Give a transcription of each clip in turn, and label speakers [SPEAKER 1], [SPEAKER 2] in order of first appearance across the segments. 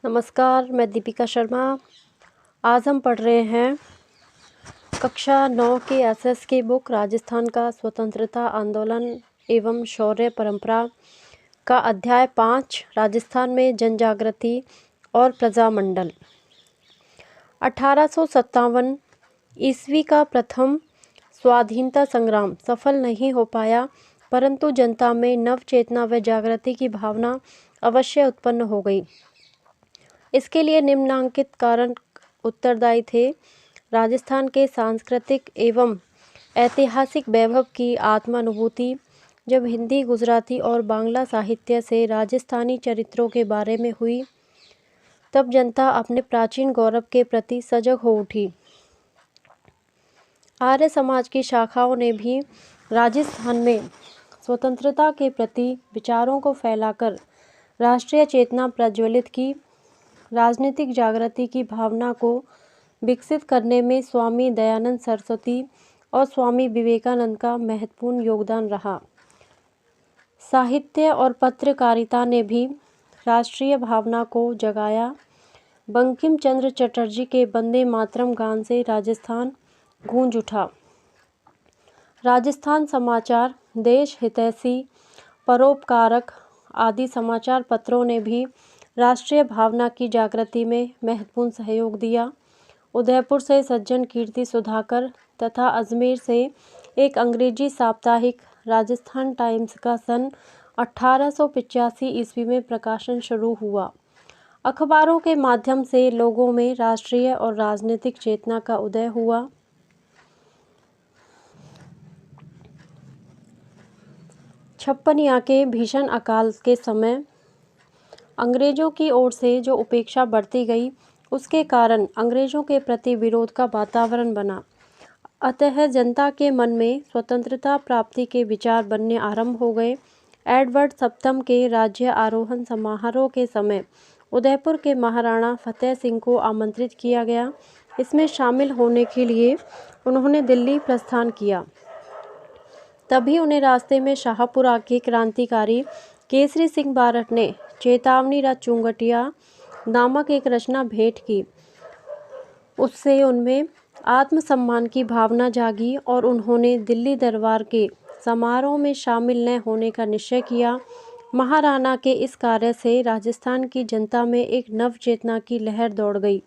[SPEAKER 1] नमस्कार, मैं दीपिका शर्मा। आज हम पढ़ रहे हैं कक्षा 9 के एसएस की बुक राजस्थान का स्वतंत्रता आंदोलन एवं शौर्य परंपरा का अध्याय 5 राजस्थान में जनजागृति और प्रजामंडल। 1857 ईस्वी का प्रथम स्वाधीनता संग्राम सफल नहीं हो पाया, परंतु जनता में नव चेतना व जागृति की भावना अवश्य उत्पन्न हो गई। इसके लिए निम्नांकित कारण उत्तरदायी थे। राजस्थान के सांस्कृतिक एवं ऐतिहासिक वैभव की आत्मानुभूति। जब हिंदी, गुजराती और बांग्ला साहित्य से राजस्थानी चरित्रों के बारे में हुई, तब जनता अपने प्राचीन गौरव के प्रति सजग हो उठी। आर्य समाज की शाखाओं ने भी राजस्थान में स्वतंत्रता के प्रति विचारों को फैलाकर राष्ट्रीय चेतना प्रज्वलित की। राजनीतिक जागृति की भावना को विकसित करने में स्वामी दयानंद सरस्वती और स्वामी विवेकानंद का महत्वपूर्ण योगदान रहा। साहित्य और पत्रकारिता ने भी राष्ट्रीय भावना को जगाया। बंकिम चंद्र चटर्जी के वंदे मातरम गान से राजस्थान गूंज उठा। राजस्थान समाचार, देश हितैषी, परोपकारक आदि समाचार पत्रों ने भी राष्ट्रीय भावना की जागृति में महत्वपूर्ण सहयोग दिया। उदयपुर से सज्जन कीर्ति सुधाकर तथा अजमेर से एक अंग्रेजी साप्ताहिक राजस्थान टाइम्स का सन 1885 ईस्वी में प्रकाशन शुरू हुआ। अखबारों के माध्यम से लोगों में राष्ट्रीय और राजनीतिक चेतना का उदय हुआ। छप्पनिया के भीषण अकाल के समय अंग्रेजों की ओर से जो उपेक्षा बढ़ती गई, उसके कारण अंग्रेजों के प्रति विरोध का वातावरण बना। अतः जनता के मन में स्वतंत्रता प्राप्ति के विचार बनने आरंभ हो गए। एडवर्ड सप्तम के राज्य आरोहण समारोह के समय उदयपुर के महाराणा फतेह सिंह को आमंत्रित किया गया। इसमें शामिल होने के लिए उन्होंने दिल्ली प्रस्थान किया। तभी उन्हें रास्ते में शाहपुरा के क्रांतिकारी केसरी सिंह बारठ ने चेतावनी रा चुंगटिया नामक एक रचना भेंट की। उससे उनमें आत्मसम्मान की भावना जागी और उन्होंने दिल्ली दरबार के समारोह में शामिल न होने का निश्चय किया। महाराणा के इस कार्य से राजस्थान की जनता में एक नव चेतना की लहर दौड़ गई।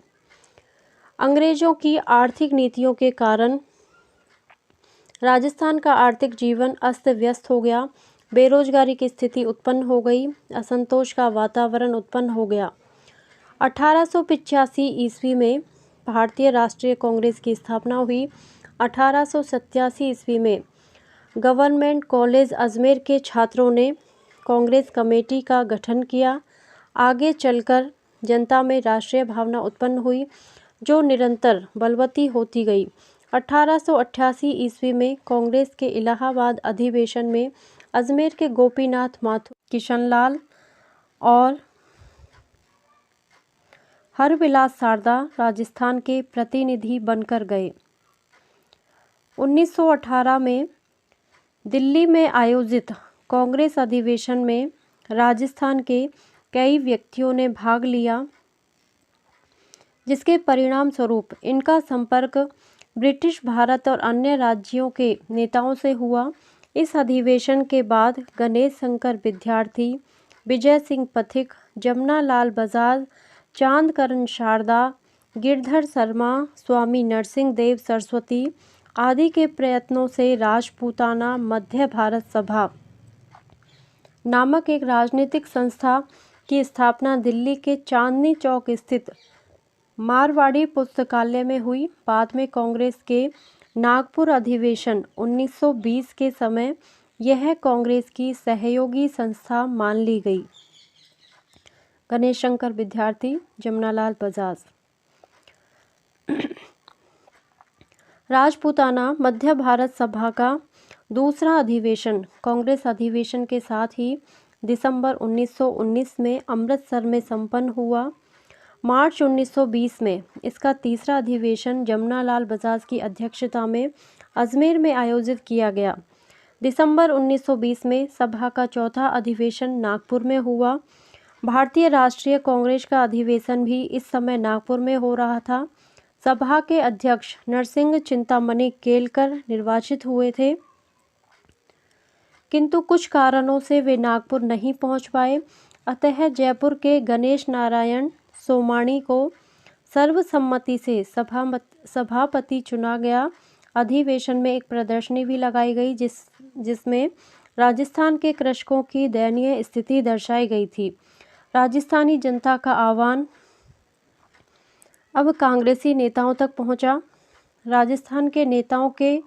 [SPEAKER 1] अंग्रेजों की आर्थिक नीतियों के कारण राजस्थान का आर्थिक जीवन अस्त व्यस्त हो गया। बेरोजगारी की स्थिति उत्पन्न हो गई। असंतोष का वातावरण उत्पन्न हो गया। 1885 ईस्वी में भारतीय राष्ट्रीय कांग्रेस की स्थापना हुई। 1887 ईस्वी में गवर्नमेंट कॉलेज अजमेर के छात्रों ने कांग्रेस कमेटी का गठन किया। आगे चलकर जनता में राष्ट्रीय भावना उत्पन्न हुई, जो निरंतर बलवती होती गई। 1888 ईस्वी में कांग्रेस के इलाहाबाद अधिवेशन में अजमेर के गोपीनाथ माथुर, किशनलाल और हरविलास सारदा राजस्थान के प्रतिनिधि बनकर गए। 1918 में दिल्ली में आयोजित कांग्रेस अधिवेशन में राजस्थान के कई व्यक्तियों ने भाग लिया, जिसके परिणाम स्वरूप इनका संपर्क ब्रिटिश भारत और अन्य राज्यों के नेताओं से हुआ। इस अधिवेशन के बाद गणेश शंकर विद्यार्थी, विजय सिंह पथिक, जमुना लाल बजाज, चांदकरण शारदा, गिरधर शर्मा, स्वामी नरसिंह देव सरस्वती आदि के प्रयत्नों से राजपूताना मध्य भारत सभा नामक एक राजनीतिक संस्था की स्थापना दिल्ली के चांदनी चौक स्थित मारवाड़ी पुस्तकालय में हुई। बाद में कांग्रेस के नागपुर अधिवेशन 1920 के समय यह कांग्रेस की सहयोगी संस्था मान ली गई। गणेश शंकर विद्यार्थी, जमुनालाल बजाज। राजपूताना मध्य भारत सभा का दूसरा अधिवेशन कांग्रेस अधिवेशन के साथ ही दिसंबर 1919 में अमृतसर में संपन्न हुआ। मार्च 1920 में इसका तीसरा अधिवेशन जमुनालाल बजाज की अध्यक्षता में अजमेर में आयोजित किया गया। दिसंबर 1920 में सभा का चौथा अधिवेशन नागपुर में हुआ। भारतीय राष्ट्रीय कांग्रेस का अधिवेशन भी इस समय नागपुर में हो रहा था। सभा के अध्यक्ष नरसिंह चिंतामणि केलकर निर्वाचित हुए थे, किंतु कुछ कारणों से वे नागपुर नहीं पहुंच पाए। अतः जयपुर के गणेश नारायण सोमाणी को सर्वसम्मति से सभापति चुना गया। अधिवेशन में एक प्रदर्शनी भी लगाई गई जिसमें राजस्थान के कृषकों की दयनीय स्थिति दर्शाई गई थी। राजस्थानी जनता का आह्वान अब कांग्रेसी नेताओं तक पहुंचा। राजस्थान के नेताओं के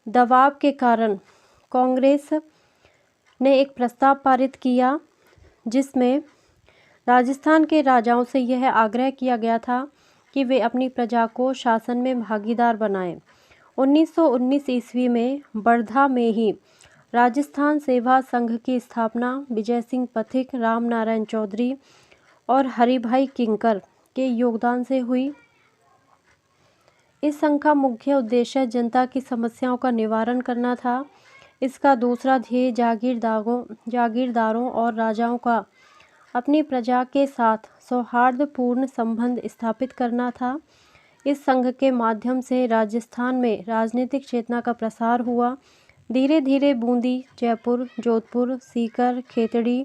[SPEAKER 1] दबाव के कारण कांग्रेस ने एक प्रस्ताव पारित किया जिसमें राजस्थान के राजाओं से यह आग्रह किया गया था कि वे अपनी प्रजा को शासन में भागीदार बनाएं। 1919 ईस्वी में वर्धा में ही राजस्थान सेवा संघ की स्थापना विजय सिंह पथिक, राम नारायण चौधरी और हरिभाई किंकर के योगदान से हुई। इस संघ का मुख्य उद्देश्य जनता की समस्याओं का निवारण करना था। इसका दूसरा ध्येय जागीरदारों और राजाओं का अपनी प्रजा के साथ सौहार्दपूर्ण संबंध स्थापित करना था। इस संघ के माध्यम से राजस्थान में राजनीतिक चेतना का प्रसार हुआ। धीरे धीरे बूंदी, जयपुर, जोधपुर, सीकर, खेतड़ी,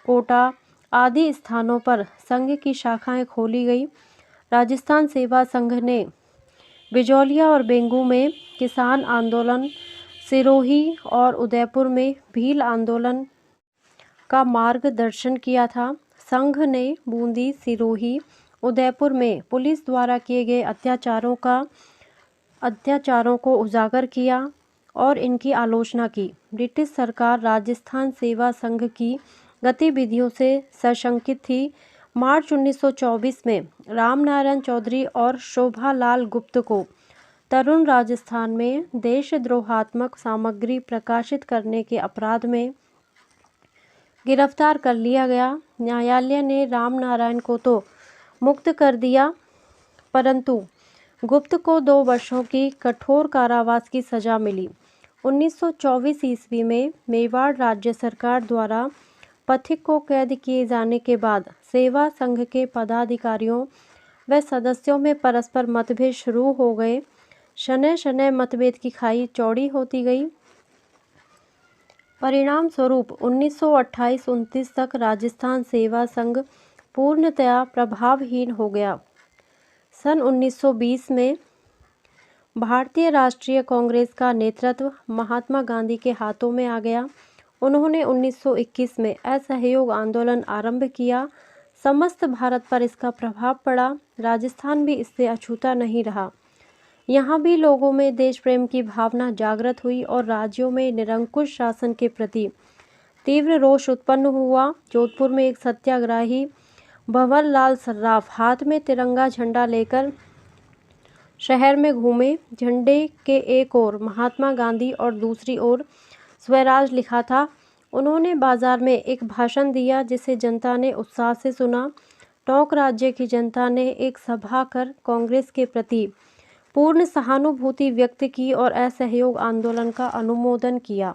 [SPEAKER 1] कोटा आदि स्थानों पर संघ की शाखाएं खोली गई। राजस्थान सेवा संघ ने बिजौलिया और बेंगू में किसान आंदोलन, सिरोही और उदयपुर में भील आंदोलन का मार्गदर्शन किया था। संघ ने बूंदी, सिरोही, उदयपुर में पुलिस द्वारा किए गए अत्याचारों को उजागर किया और इनकी आलोचना की। ब्रिटिश सरकार राजस्थान सेवा संघ की गतिविधियों से सशंकित थी। मार्च 1924 में रामनारायण चौधरी और शोभालाल गुप्त को तरुण राजस्थान में देशद्रोहात्मक सामग्री प्रकाशित करने के अपराध में गिरफ्तार कर लिया गया। न्यायालय ने रामनारायण को तो मुक्त कर दिया, परंतु गुप्त को 2 वर्षों की कठोर कारावास की सजा मिली। 1924 ईस्वी में मेवाड़ राज्य सरकार द्वारा पथिक को कैद किए जाने के बाद सेवा संघ के पदाधिकारियों व सदस्यों में परस्पर मतभेद शुरू हो गए। शनय शनय मतभेद की खाई चौड़ी होती गई। परिणाम स्वरूप 1928-29 तक राजस्थान सेवा संघ पूर्णतया प्रभावहीन हो गया। सन 1920 में भारतीय राष्ट्रीय कांग्रेस का नेतृत्व महात्मा गांधी के हाथों में आ गया। उन्होंने 1921 में असहयोग आंदोलन आरंभ किया। समस्त भारत पर इसका प्रभाव पड़ा। राजस्थान भी इससे अछूता नहीं रहा। यहाँ भी लोगों में देश प्रेम की भावना जागृत हुई और राज्यों में निरंकुश शासन के प्रति तीव्र रोष उत्पन्न हुआ। जोधपुर में एक सत्याग्रही भंवरलाल सर्राफ हाथ में तिरंगा झंडा लेकर शहर में घूमे। झंडे के एक ओर महात्मा गांधी और दूसरी ओर स्वराज लिखा था। उन्होंने बाजार में एक भाषण दिया जिसे जनता ने उत्साह से सुना। टोंक राज्य की जनता ने एक सभा कर कांग्रेस के प्रति पूर्ण सहानुभूति व्यक्त की और असहयोग आंदोलन का अनुमोदन किया।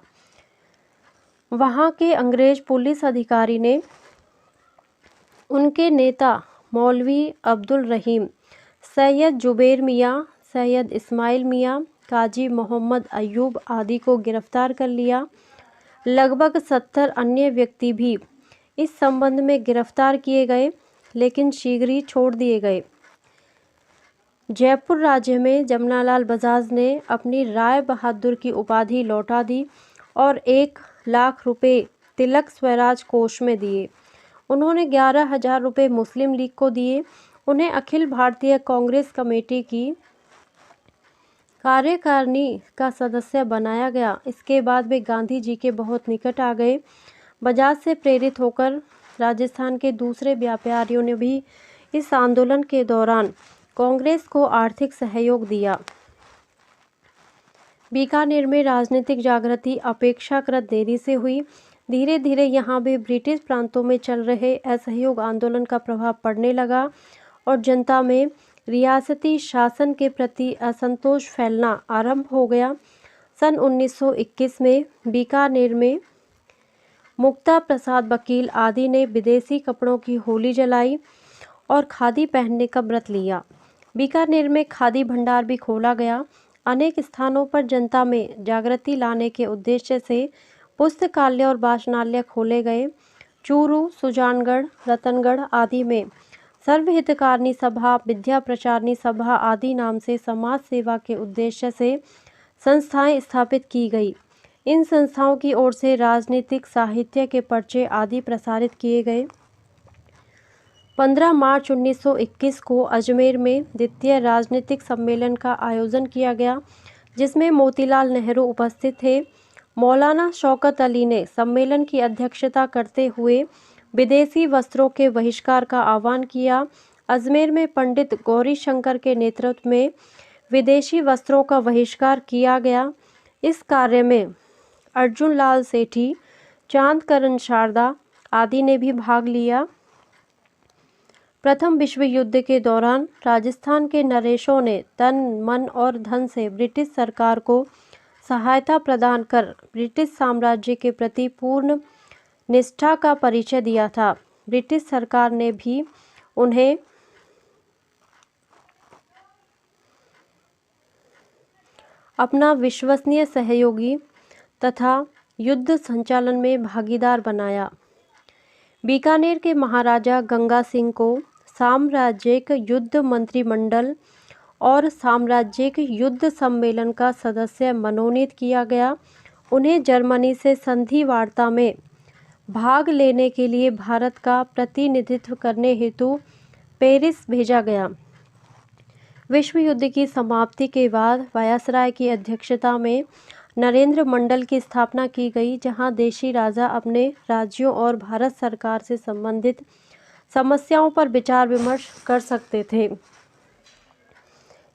[SPEAKER 1] वहां के अंग्रेज पुलिस अधिकारी ने उनके नेता मौलवी अब्दुल रहीम, सैयद जुबैर मियाँ, सैयद इस्माइल मियाँ, काजी मोहम्मद अयूब आदि को गिरफ्तार कर लिया। लगभग 70 अन्य व्यक्ति भी इस संबंध में गिरफ्तार किए गए, लेकिन शीघ्र ही छोड़ दिए गए। जयपुर राज्य में जमनालाल बजाज ने अपनी राय बहादुर की उपाधि लौटा दी और 1 लाख रुपए तिलक स्वराज कोष में दिए। उन्होंने 11,000 रुपये मुस्लिम लीग को दिए। उन्हें अखिल भारतीय कांग्रेस कमेटी की कार्यकारिणी का सदस्य बनाया गया। इसके बाद वे गांधी जी के बहुत निकट आ गए। बजाज से प्रेरित होकर राजस्थान के दूसरे व्यापारियों ने भी इस आंदोलन के दौरान कांग्रेस को आर्थिक सहयोग दिया। बीकानेर में राजनीतिक जागृति अपेक्षाकृत देरी से हुई। धीरे धीरे यहाँ भी ब्रिटिश प्रांतों में चल रहे असहयोग आंदोलन का प्रभाव पड़ने लगा और जनता में रियासती शासन के प्रति असंतोष फैलना आरंभ हो गया। सन 1921 में बीकानेर में मुक्ता प्रसाद वकील आदि ने विदेशी कपड़ों की होली जलाई और खादी पहनने का व्रत लिया। बीकानेर में खादी भंडार भी खोला गया। अनेक स्थानों पर जनता में जागृति लाने के उद्देश्य से पुस्तकालय और वाचनालय खोले गए। चूरू, सुजानगढ़, रतनगढ़ आदि में सर्वहितकारिणी सभा, विद्या प्रचारिणी सभा आदि नाम से समाज सेवा के उद्देश्य से संस्थाएं स्थापित की गई। इन संस्थाओं की ओर से राजनीतिक, साहित्य के पर्चे आदि प्रसारित किए गए। 15 मार्च 1921 को अजमेर में द्वितीय राजनीतिक सम्मेलन का आयोजन किया गया, जिसमें मोतीलाल नेहरू उपस्थित थे। मौलाना शौकत अली ने सम्मेलन की अध्यक्षता करते हुए विदेशी वस्त्रों के बहिष्कार का आह्वान किया। अजमेर में पंडित गौरीशंकर के नेतृत्व में विदेशी वस्त्रों का बहिष्कार किया गया। इस कार्य में अर्जुन लाल सेठी, चांदकरण शारदा आदि ने भी भाग लिया। प्रथम विश्व युद्ध के दौरान राजस्थान के नरेशों ने तन, मन और धन से ब्रिटिश सरकार को सहायता प्रदान कर ब्रिटिश साम्राज्य के प्रति पूर्ण निष्ठा का परिचय दिया था। ब्रिटिश सरकार ने भी उन्हें अपना विश्वसनीय सहयोगी तथा युद्ध संचालन में भागीदार बनाया। बीकानेर के महाराजा गंगा सिंह को साम्राज्यिक युद्ध मंत्रिमंडल और साम्राज्यिक युद्ध सम्मेलन का सदस्य मनोनीत किया गया। उन्हें जर्मनी से संधि वार्ता में भाग लेने के लिए भारत का प्रतिनिधित्व करने हेतु पेरिस भेजा गया। विश्व युद्ध की समाप्ति के बाद वायसराय की अध्यक्षता में नरेंद्र मंडल की स्थापना की गई, जहां देशी राजा अपने राज्यों और भारत सरकार से संबंधित समस्याओं पर विचार विमर्श कर सकते थे।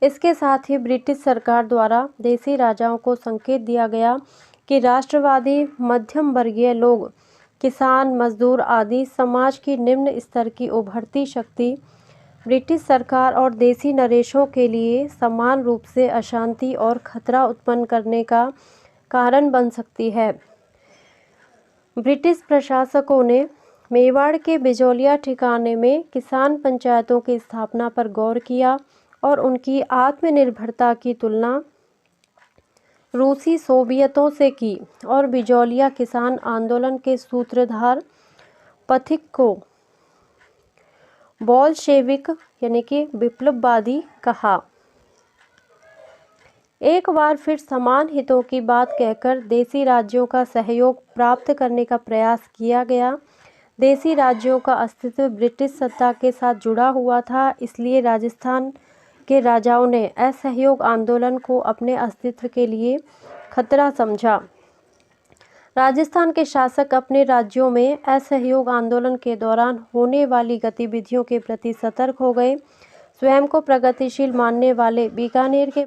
[SPEAKER 1] इसके साथ ही ब्रिटिश सरकार द्वारा देशी राजाओं को संकेत दिया गया कि राष्ट्रवादी मध्यम वर्गीय लोग, किसान, मजदूर आदि समाज की निम्न स्तर की उभरती शक्ति ब्रिटिश सरकार और देशी नरेशों के लिए समान रूप से अशांति और खतरा उत्पन्न करने का कारण बन सकती है। ब्रिटिश प्रशासकों ने मेवाड़ के बिजौलिया ठिकाने में किसान पंचायतों की स्थापना पर गौर किया और उनकी आत्मनिर्भरता की तुलना रूसी सोवियतों से की और बिजौलिया किसान आंदोलन के सूत्रधार पथिक को बोल्शेविक यानी कि विप्लववादी कहा। एक बार फिर समान हितों की बात कहकर देशी राज्यों का सहयोग प्राप्त करने का प्रयास किया गया। देशी राज्यों का अस्तित्व ब्रिटिश सत्ता के साथ जुड़ा हुआ था, इसलिए राजस्थान के राजाओं ने असहयोग आंदोलन को अपने अस्तित्व के लिए खतरा समझा। राजस्थान के शासक अपने राज्यों में असहयोग आंदोलन के दौरान होने वाली गतिविधियों के प्रति सतर्क हो गए। स्वयं को प्रगतिशील मानने वाले बीकानेर के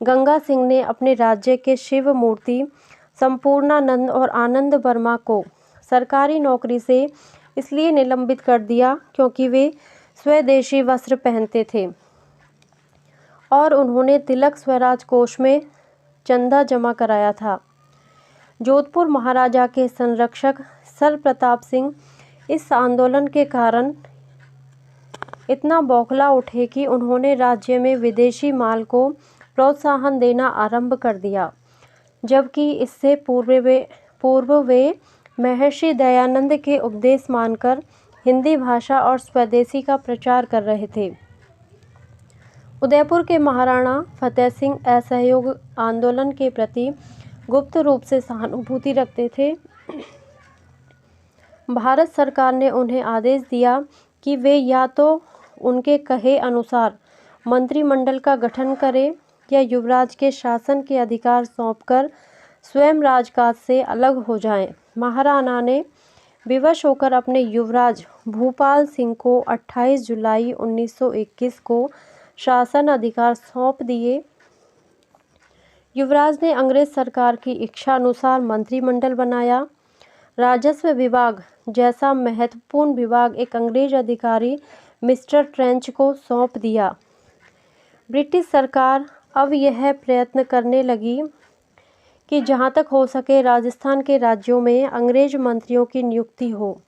[SPEAKER 1] गंगा सिंह ने अपने राज्य के शिव मूर्ति संपूर्णानंद और आनंद वर्मा को सरकारी नौकरी से इसलिए निलंबित कर दिया क्योंकि वे स्वदेशी वस्त्र पहनते थे और उन्होंने तिलक स्वराज कोष में चंदा जमा कराया था। जोधपुर महाराजा के संरक्षक सर प्रताप सिंह इस आंदोलन के कारण इतना बौखला उठे कि उन्होंने राज्य में विदेशी माल को प्रोत्साहन देना आरंभ कर दिया, जबकि इससे पूर्व वे महर्षि दयानंद के उपदेश मानकर हिंदी भाषा और स्वदेशी का प्रचार कर रहे थे। उदयपुर के महाराणा फतेह सिंह असहयोग आंदोलन के प्रति गुप्त रूप से सहानुभूति रखते थे। भारत सरकार ने उन्हें आदेश दिया कि वे या तो उनके कहे अनुसार मंत्रिमंडल का गठन करें या युवराज के शासन के अधिकार सौंपकर स्वयं राजकाज से अलग हो जाएं। महाराणा ने विवश होकर अपने युवराज भूपाल सिंह को 28 जुलाई 1921 को शासन अधिकार सौंप दिए। युवराज ने अंग्रेज सरकार की इच्छा अनुसार मंत्रिमंडल बनाया। राजस्व विभाग जैसा महत्वपूर्ण विभाग एक अंग्रेज अधिकारी मिस्टर ट्रेंच को सौंप दिया। ब्रिटिश सरकार अब यह प्रयत्न करने लगी कि जहाँ तक हो सके राजस्थान के राज्यों में अंग्रेज मंत्रियों की नियुक्ति हो,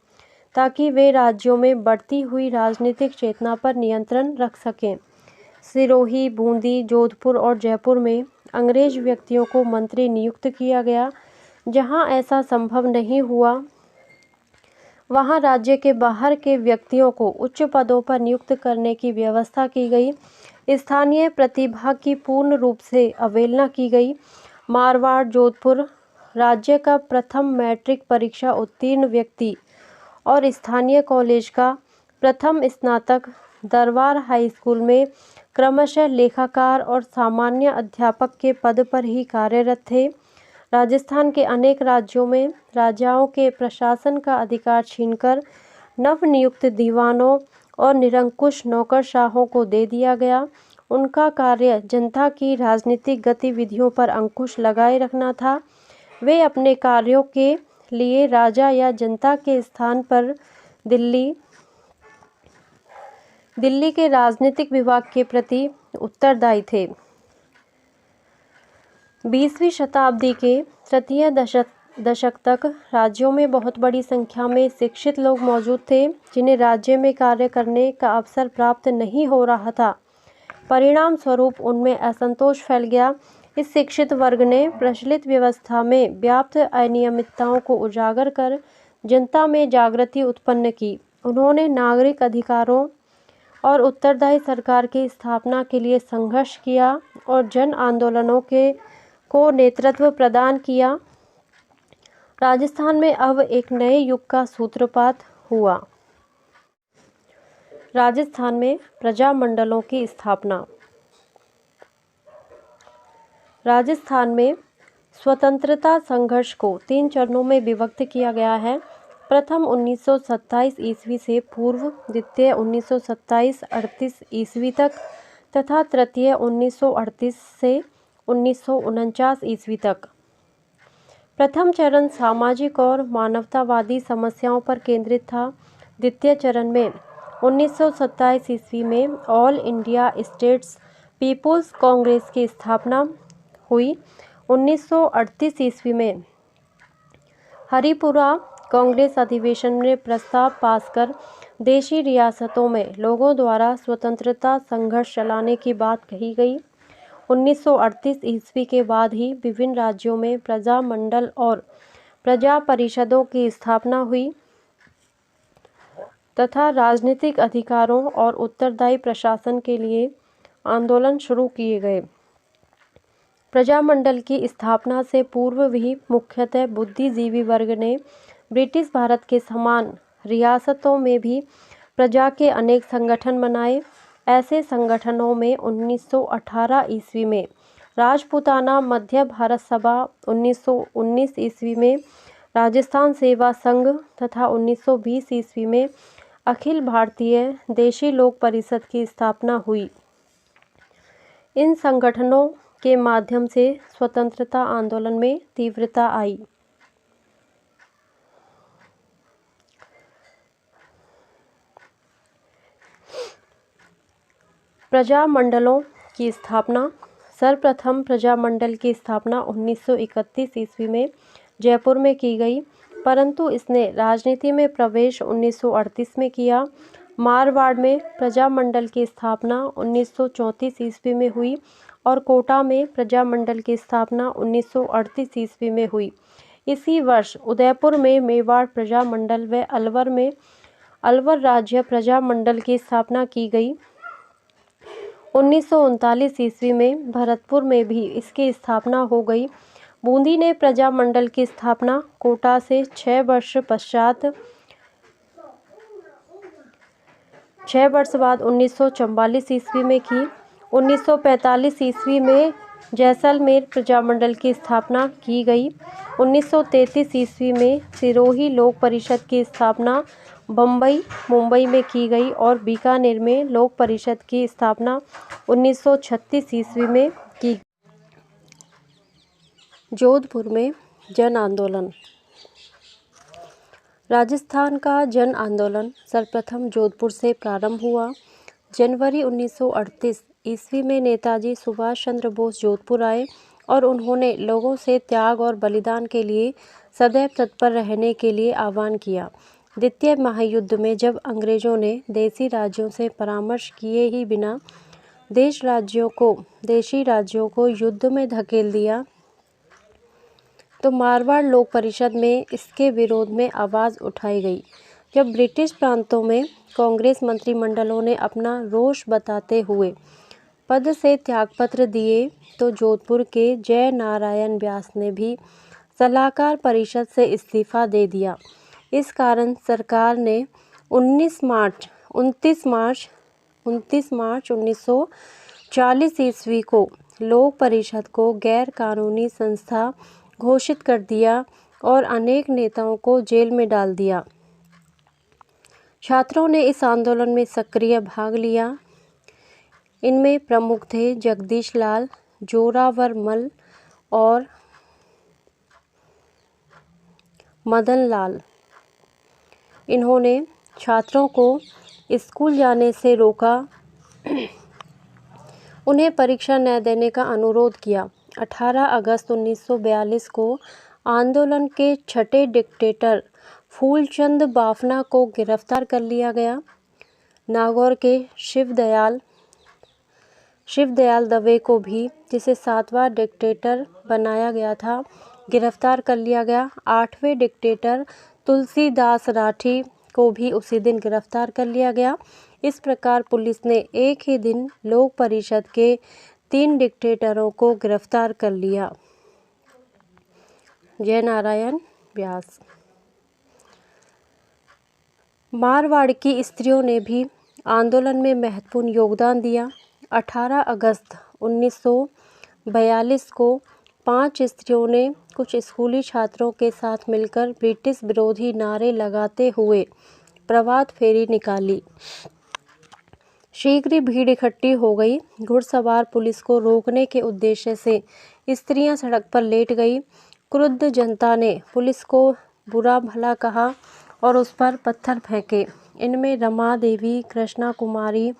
[SPEAKER 1] ताकि वे राज्यों में बढ़ती हुई राजनीतिक चेतना पर नियंत्रण रख सकें। सिरोही, बूंदी, जोधपुर और जयपुर में अंग्रेज व्यक्तियों को मंत्री नियुक्त किया गया। जहाँ ऐसा संभव नहीं हुआ, वहाँ राज्य के बाहर के व्यक्तियों को उच्च पदों पर नियुक्त करने की व्यवस्था की गई। स्थानीय प्रतिभा की पूर्ण रूप से अवहेलना की गई। मारवाड़, जोधपुर राज्य का प्रथम मैट्रिक परीक्षा उत्तीर्ण व्यक्ति और स्थानीय कॉलेज का प्रथम स्नातक दरबार हाई स्कूल में क्रमशः लेखाकार और सामान्य अध्यापक के पद पर ही कार्यरत थे। राजस्थान के अनेक राज्यों में राजाओं के प्रशासन का अधिकार छीनकर नवनियुक्त दीवानों और निरंकुश नौकरशाहों को दे दिया गया। उनका कार्य जनता की राजनीतिक गतिविधियों पर अंकुश लगाए रखना था। वे अपने कार्यों के लिए राजा या जनता के स्थान पर दिल्ली के राजनीतिक विभाग के प्रति उत्तरदायी थे। 20वीं शताब्दी के तृतीय दशक तक राज्यों में बहुत बड़ी संख्या में शिक्षित लोग मौजूद थे, जिन्हें राज्य में कार्य करने का अवसर प्राप्त नहीं हो रहा था। परिणाम स्वरूप उनमें असंतोष फैल गया। इस शिक्षित वर्ग ने प्रचलित व्यवस्था में व्याप्त अनियमितताओं को उजागर कर जनता में जागृति उत्पन्न की। उन्होंने नागरिक अधिकारों और उत्तरदायी सरकार की स्थापना के लिए संघर्ष किया और जन आंदोलनों को नेतृत्व प्रदान किया। राजस्थान में अब एक नए युग का सूत्रपात हुआ। राजस्थान में प्रजामंडलों की स्थापना। राजस्थान में स्वतंत्रता संघर्ष को 3 चरणों में विभक्त किया गया है। प्रथम 1927 ईस्वी से पूर्व, द्वितीय 1927-38 ईस्वी तक तथा तृतीय 1938 से 1949 ईस्वी तक। प्रथम चरण सामाजिक और मानवतावादी समस्याओं पर केंद्रित था। द्वितीय चरण में 1927 ईस्वी में all India states people's Congress की स्थापना हुई। 1938 ईस्वी में हरिपुरा कांग्रेस अधिवेशन ने प्रस्ताव पास कर देशी रियासतों में लोगों द्वारा स्वतंत्रता संघर्ष चलाने की बात कही गई। 1938 ईस्वी के बाद ही विभिन्न राज्यों में प्रजामंडल और प्रजा परिषदों की स्थापना हुई तथा राजनीतिक अधिकारों और उत्तरदायी प्रशासन के लिए आंदोलन शुरू किए गए। प्रजामंडल की स्थापना से पूर्व भी मुख्यतः बुद्धिजीवी वर्ग ने ब्रिटिश भारत के समान रियासतों में भी प्रजा के अनेक संगठन बनाए। ऐसे संगठनों में 1918 ईस्वी में राजपूताना मध्य भारत सभा, 1919 ईस्वी में राजस्थान सेवा संघ तथा 1920 ईस्वी में अखिल भारतीय देशी लोक परिषद की स्थापना हुई। इन संगठनों के माध्यम से स्वतंत्रता आंदोलन में तीव्रता आई। प्रजामंडलों की स्थापना। सर्वप्रथम प्रजामंडल की स्थापना 1931 ईस्वी में जयपुर में की गई, परंतु इसने राजनीति में प्रवेश 1938 में किया। मारवाड़ में प्रजामंडल की स्थापना 1934 ईस्वी में हुई और कोटा में प्रजामंडल की स्थापना 1938 ईस्वी में हुई। इसी वर्ष उदयपुर में मेवाड़ प्रजामंडल व अलवर में अलवर राज्य प्रजामंडल की स्थापना की गई। 1939 ईस्वी में भरतपुर में भी इसकी स्थापना हो गई। बूंदी ने प्रजामंडल की स्थापना कोटा से 6 वर्ष बाद 1944 ईस्वी में की। 1945 ईस्वी में जैसलमेर प्रजामंडल की स्थापना की गई। 1933 ईस्वी में सिरोही लोक परिषद की स्थापना मुंबई में की गई और बीकानेर में लोक परिषद की स्थापना 1936 ईस्वी में की। जोधपुर में जन आंदोलन। राजस्थान का जन आंदोलन सर्वप्रथम जोधपुर से प्रारंभ हुआ। जनवरी 1938 ईस्वी में नेताजी सुभाष चंद्र बोस जोधपुर आए और उन्होंने लोगों से त्याग और बलिदान के लिए सदैव तत्पर रहने के लिए आह्वान किया। द्वितीय महायुद्ध में जब अंग्रेज़ों ने देशी राज्यों से परामर्श किए ही बिना देशी राज्यों को युद्ध में धकेल दिया, तो मारवाड़ लोक परिषद में इसके विरोध में आवाज़ उठाई गई। जब ब्रिटिश प्रांतों में कांग्रेस मंत्रिमंडलों ने अपना रोष बताते हुए पद से त्यागपत्र दिए, तो जोधपुर के जय नारायण व्यास ने भी सलाहकार परिषद से इस्तीफा दे दिया। इस कारण सरकार ने 29 मार्च 1940 ईस्वी को लोक परिषद को गैर कानूनी संस्था घोषित कर दिया और अनेक नेताओं को जेल में डाल दिया। छात्रों ने इस आंदोलन में सक्रिय भाग लिया। इनमें प्रमुख थे जगदीश लाल, जोरावर मल और मदन लाल। इन्होंने छात्रों को स्कूल जाने से रोका, उन्हें परीक्षा न देने का अनुरोध किया। 18 अगस्त 1942 को आंदोलन के छठे डिक्टेटर फूलचंद बाफना को गिरफ्तार कर लिया गया। नागौर के शिवदयाल दवे को भी, जिसे 7वां डिक्टेटर बनाया गया था, गिरफ्तार कर लिया गया। 8वें डिक्टेटर तुलसीदास राठी को भी उसी दिन गिरफ्तार कर लिया गया। इस प्रकार पुलिस ने एक ही दिन लोक परिषद के 3 डिक्टेटरों को गिरफ्तार कर लिया। जय नारायण व्यास। मारवाड़ की स्त्रियों ने भी आंदोलन में महत्वपूर्ण योगदान दिया। 18 अगस्त 1942 को 5 स्त्रियों ने कुछ स्कूली छात्रों के साथ मिलकर ब्रिटिश विरोधी नारे लगाते हुए प्रभात फेरी निकाली। शीघ्र ही भीड़ इकट्ठी हो गई। घुड़सवार पुलिस को रोकने के उद्देश्य से स्त्रियां सड़क पर लेट गई। क्रुद्ध जनता ने पुलिस को बुरा भला कहा और उस पर पत्थर फेंके। इनमें रमा देवी, कृष्णा कुमारी,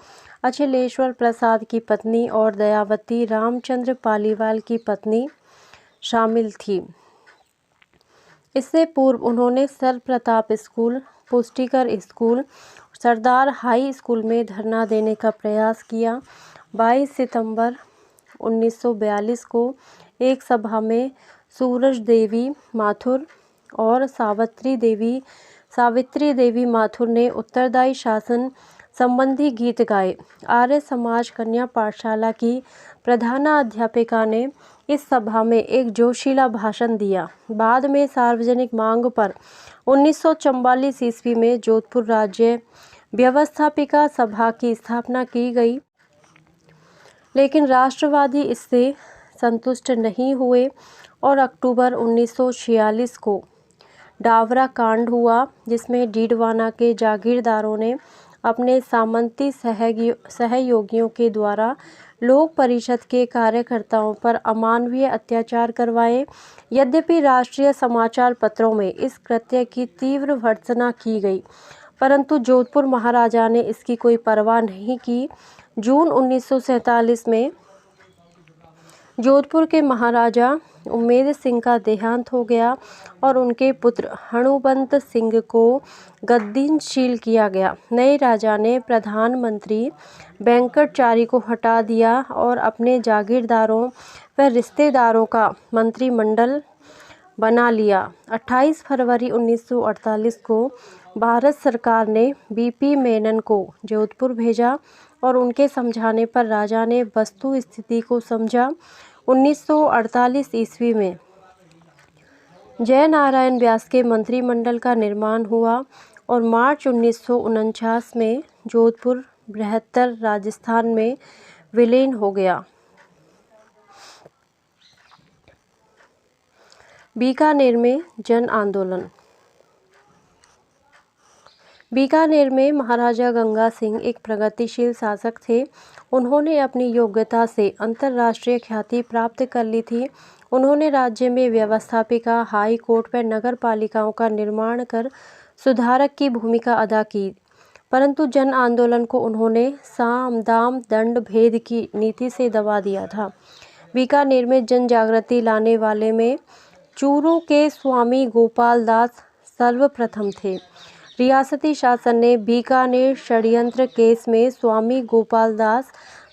[SPEAKER 1] अखिलेश्वर प्रसाद की पत्नी और दयावती रामचंद्र पालीवाल की पत्नी शामिल थी। इससे पूर्व उन्होंने सर प्रताप स्कूल, पुष्टिकर स्कूल, सरदार हाई स्कूल में धरना देने का प्रयास किया। 22 सितंबर 1942 को एक सभा में सूरज देवी माथुर और सावित्री देवी माथुर ने उत्तरदायी शासन संबंधी गीत गाए। आर्य समाज कन्या पाठशाला की प्रधानाध्यापिका ने इस सभा में एक जोशीला भाषण दिया। बाद में सार्वजनिक मांग पर 1944 ईस्वी में जोधपुर राज्य व्यवस्थापिका सभा की स्थापना की गई, लेकिन राष्ट्रवादी इससे संतुष्ट नहीं हुए और अक्टूबर 1946 को डावरा कांड हुआ, जिसमें डीडवाना के जागीरदारों ने अपने सामंती सहयोगियों के द्वारा लोक परिषद के कार्यकर्ताओं पर अमानवीय अत्याचार करवाए। यद्यपि राष्ट्रीय समाचार पत्रों में इस कृत्य की तीव्र भर्त्सना की गई, परंतु जोधपुर महाराजा ने इसकी कोई परवाह नहीं की। जून 1947 में जोधपुर के महाराजा उम्मेद सिंह का देहांत हो गया और उनके पुत्र हणुबंत सिंह को गद्दीनशील किया गया। नए राजा ने प्रधानमंत्री वेंकटचारी को हटा दिया और अपने जागीरदारों व रिश्तेदारों का मंत्रिमंडल बना लिया। 28 फरवरी 1948 को भारत सरकार ने बीपी मेनन को जोधपुर भेजा और उनके समझाने पर राजा ने वस्तु स्थिति को समझा। 1948 ईस्वी में जय नारायण व्यास के मंत्रिमंडल का निर्माण हुआ और मार्च 1949 में जोधपुर बृहत्तर राजस्थान में विलीन हो गया। बीकानेर में जन आंदोलन। बीकानेर में महाराजा गंगा सिंह एक प्रगतिशील शासक थे। उन्होंने अपनी योग्यता से अंतर्राष्ट्रीय ख्याति प्राप्त कर ली थी। उन्होंने राज्य में व्यवस्थापिका, हाई कोर्ट व नगर पालिकाओं का निर्माण कर सुधारक की भूमिका अदा की, परंतु जन आंदोलन को उन्होंने साम दाम दंड भेद की नीति से दबा दिया था। बीकानेर में जन जागृति लाने वाले में चूरू के स्वामी गोपाल दास सर्वप्रथम थे। रियासती शासन ने बीकानेर षड्यंत्र केस में स्वामी गोपाल दास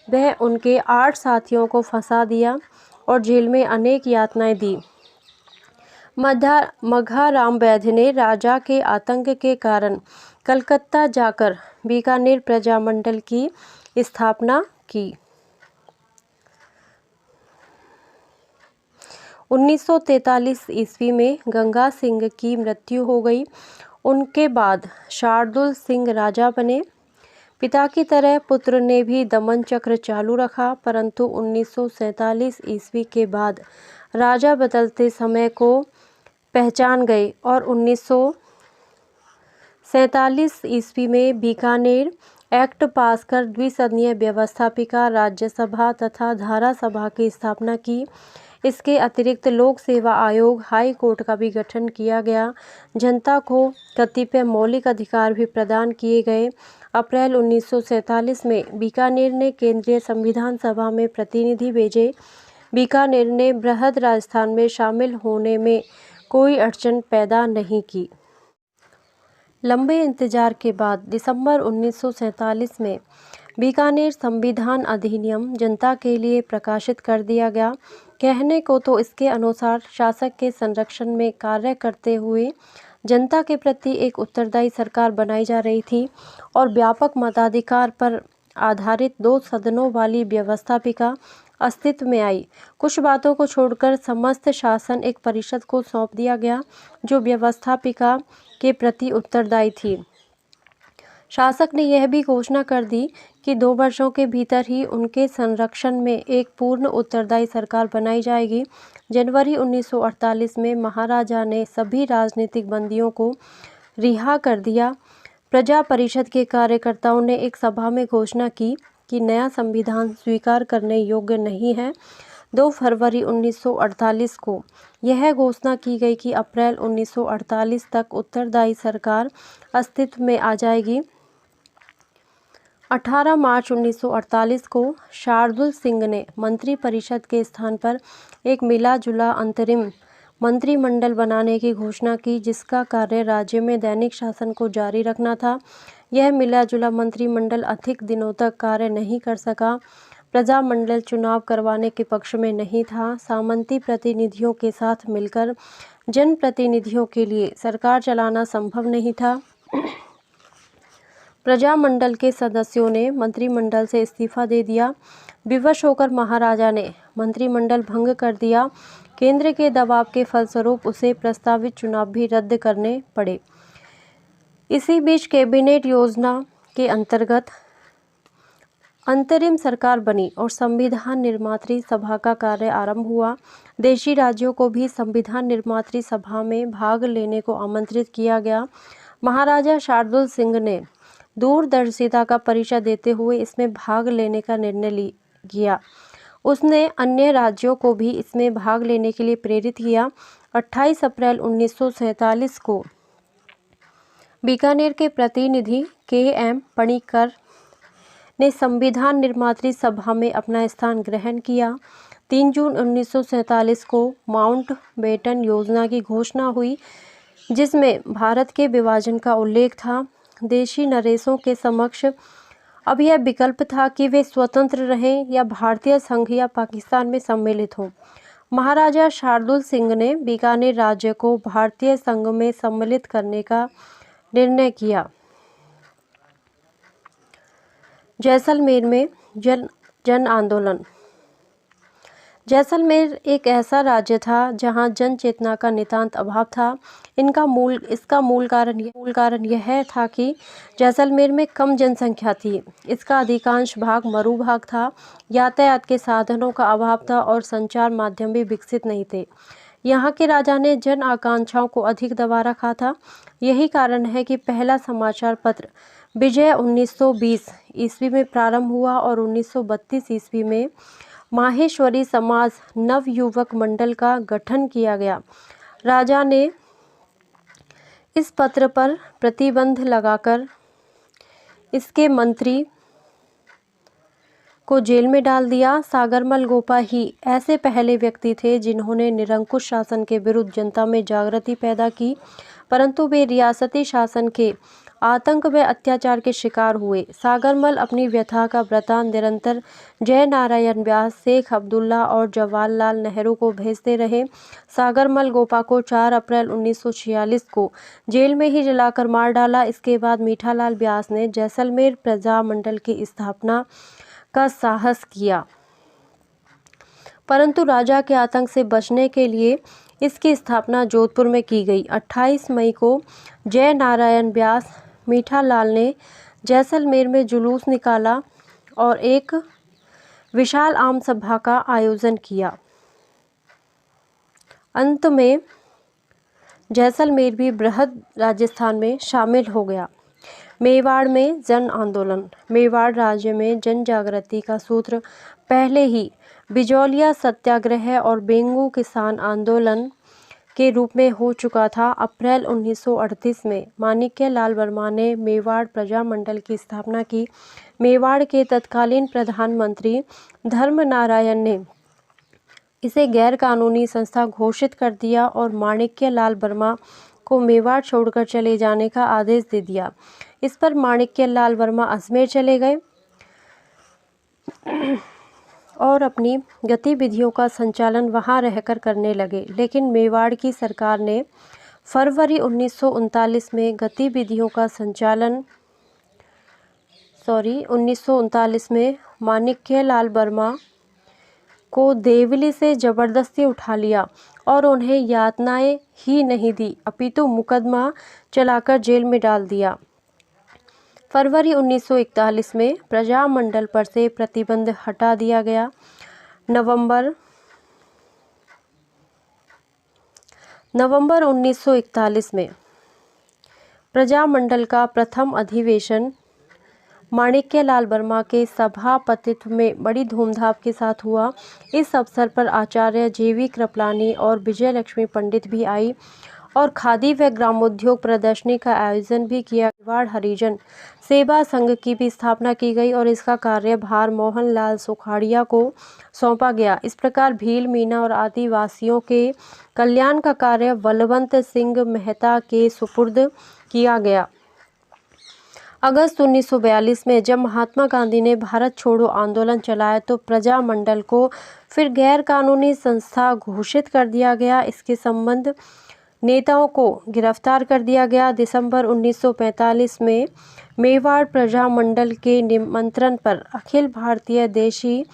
[SPEAKER 1] व उनके 8 साथियों को फंसा दिया और जेल में अनेक यातनाएं दी। मघाराम वैद ने राजा के आतंक के कारण कलकत्ता जाकर बीकानेर प्रजामंडल की स्थापना की। 1943 ईस्वी में गंगा सिंह की मृत्यु हो गई। उनके बाद शार्दुल सिंह राजा बने। पिता की तरह पुत्र ने भी दमन चक्र चालू रखा, परंतु 1947 ईस्वी के बाद राजा बदलते समय को पहचान गए और 1947 ईस्वी में बीकानेर एक्ट पास कर द्विसदनीय व्यवस्थापिका राज्यसभा तथा धारा सभा की स्थापना की। इसके अतिरिक्त लोक सेवा आयोग, हाई कोर्ट का भी गठन किया गया। जनता को कतिपय मौलिक अधिकार भी प्रदान किए गए। अप्रैल 1947 में बीकानेर ने केंद्रीय संविधान सभा में प्रतिनिधि भेजे। बीकानेर ने बृहद राजस्थान में शामिल होने में कोई अड़चन पैदा नहीं की। लंबे इंतजार के बाद दिसंबर 1947 में बीकानेर संविधान अधिनियम जनता के लिए प्रकाशित कर दिया गया। कहने को तो इसके अनुसार शासक के संरक्षण में कार्य करते हुए जनता के प्रति एक उत्तरदायी सरकार बनाई जा रही थी और व्यापक मताधिकार पर आधारित 2 सदनों वाली व्यवस्थापिका अस्तित्व में आई। कुछ बातों को छोड़कर समस्त शासन एक परिषद को सौंप दिया गया जो व्यवस्थापिका के प्रति उत्तरदायी थी। शासक ने यह भी घोषणा कर दी कि 2 वर्षों के भीतर ही उनके संरक्षण में एक पूर्ण उत्तरदायी सरकार बनाई जाएगी। जनवरी 1948 में महाराजा ने सभी राजनीतिक बंदियों को रिहा कर दिया। प्रजा परिषद के कार्यकर्ताओं ने एक सभा में घोषणा की कि नया संविधान स्वीकार करने योग्य नहीं है। 2 फरवरी 1948 को यह घोषणा की गई कि अप्रैल 1948 तक उत्तरदायी सरकार अस्तित्व में आ जाएगी। 18 मार्च 1948 को शार्दुल सिंह ने मंत्रिपरिषद के स्थान पर एक मिला जुला अंतरिम मंत्रिमंडल बनाने की घोषणा की, जिसका कार्य राज्य में दैनिक शासन को जारी रखना था। यह मिला जुला मंत्रिमंडल अधिक दिनों तक कार्य नहीं कर सका। प्रजामंडल चुनाव करवाने के पक्ष में नहीं था। सामंती प्रतिनिधियों के साथ मिलकर जनप्रतिनिधियों के लिए सरकार चलाना संभव नहीं था। प्रजामंडल के सदस्यों ने मंत्रिमंडल से इस्तीफा दे दिया। विवश होकर महाराजा ने मंत्रिमंडल भंग कर दिया। केंद्र के दबाव के फलस्वरूप उसे प्रस्तावित चुनाव भी रद्द करने पड़े। इसी बीच कैबिनेट योजना के अंतर्गत अंतरिम सरकार बनी और संविधान निर्मात्री सभा का कार्य आरंभ हुआ। देशी राज्यों को भी संविधान निर्मात्री सभा में भाग लेने को आमंत्रित किया गया। महाराजा शार्दुल सिंह ने दूरदर्शिता का परिचय देते हुए इसमें भाग लेने का निर्णय किया। उसने अन्य राज्यों को भी इसमें भाग लेने के लिए प्रेरित किया। 28 अप्रैल 1947 को बीकानेर के प्रतिनिधि के.एम. पणिक्कर ने संविधान निर्मात्री सभा में अपना स्थान ग्रहण किया। 3 जून 1947 को माउंटबेटन योजना की घोषणा हुई, जिसमें भारत के विभाजन का उल्लेख था। देशी नरेशों के समक्ष अब यह विकल्प था कि वे स्वतंत्र रहें या भारतीय संघ या पाकिस्तान में सम्मिलित हों। महाराजा शार्दुल सिंह ने बीकानेर राज्य को भारतीय संघ में सम्मिलित करने का निर्णय किया। जैसलमेर में जन आंदोलन। जैसलमेर एक ऐसा राज्य था जहां जन चेतना का नितांत अभाव था। इसका मूल कारण यह था कि जैसलमेर में कम जनसंख्या थी। इसका अधिकांश भाग मरुभाग था। यातायात के साधनों का अभाव था और संचार माध्यम भी विकसित नहीं थे। यहाँ के राजा ने जन आकांक्षाओं को अधिक दबा रखा था। यही कारण है कि पहला समाचार पत्र विजय 1920 ईस्वी में प्रारंभ हुआ और 1932 ईस्वी में माहेश्वरी समाज नवयुवक मंडल का गठन किया गया। राजा ने इस पत्र पर प्रतिबंध लगाकर इसके मंत्री को जेल में डाल दिया। सागरमल गोपा ही ऐसे पहले व्यक्ति थे जिन्होंने निरंकुश शासन के विरुद्ध जनता में जागृति पैदा की, परंतु वे रियासती शासन के आतंक व अत्याचार के शिकार हुए। सागरमल अपनी व्यथा का वृत्तांत निरंतर जय नारायण व्यास, शेख अब्दुल्ला और जवाहरलाल नेहरू को भेजते रहे। सागरमल गोपा को 4 अप्रैल 1946 को जेल में ही जलाकर मार डाला। इसके बाद मीठालाल व्यास ने जैसलमेर प्रजामंडल की स्थापना का साहस किया, परंतु राजा के आतंक से बचने के लिए इसकी स्थापना जोधपुर में की गई। 28 मई को जय नारायण व्यास, मीठालाल ने जैसलमेर में जुलूस निकाला और एक विशाल आम सभा का आयोजन किया। अंत में जैसलमेर भी बृहद राजस्थान में शामिल हो गया। मेवाड़ में जन आंदोलन। मेवाड़ राज्य में जन जागृति का सूत्र पहले ही बिजौलिया सत्याग्रह और बेंगू किसान आंदोलन के रूप में हो चुका था। अप्रैल 1938 में माणिक्यलाल वर्मा ने मेवाड़ प्रजामंडल की स्थापना की। मेवाड़ के तत्कालीन प्रधानमंत्री धर्मनारायण ने इसे गैर कानूनी संस्था घोषित कर दिया और माणिक्यलाल वर्मा को मेवाड़ छोड़कर चले जाने का आदेश दे दिया। इस पर माणिक्यलाल वर्मा अजमेर चले गए और अपनी गतिविधियों का संचालन वहां रहकर करने लगे, लेकिन मेवाड़ की सरकार ने फरवरी 1939 में गतिविधियों का संचालन 1939 में माणिक्यलाल वर्मा को देवली से जबरदस्ती उठा लिया और उन्हें यातनाएं ही नहीं दी, अपितु मुकदमा चलाकर जेल में डाल दिया। फरवरी 1941 में प्रजामंडल पर से प्रतिबंध हटा दिया गया। नवंबर 1941 में प्रजामंडल का प्रथम अधिवेशन माणिक्यलाल वर्मा के सभापतित्व में बड़ी धूमधाम के साथ हुआ। इस अवसर पर आचार्य जेवी कृपलानी और विजय लक्ष्मी पंडित भी आई और खादी व ग्रामोद्योग प्रदर्शनी का आयोजन भी किया। मेवाड़ हरिजन सेवा संघ की भी स्थापना की गई और इसका कार्यभार मोहनलाल सुखाड़िया को सौंपा गया। इस प्रकार भील, मीना और आदिवासियों के कल्याण का कार्य बलवंत सिंह मेहता के सुपुर्द किया गया। अगस्त 1942 में जब महात्मा गांधी ने भारत छोड़ो आंदोलन चलाया तो प्रजामंडल को फिर गैर कानूनी संस्था घोषित कर दिया गया। इसके संबंध नेताओं को गिरफ्तार कर दिया गया। दिसंबर 1945 में मेवाड़ प्रजामंडल के निमंत्रण पर अखिल भारतीय देशी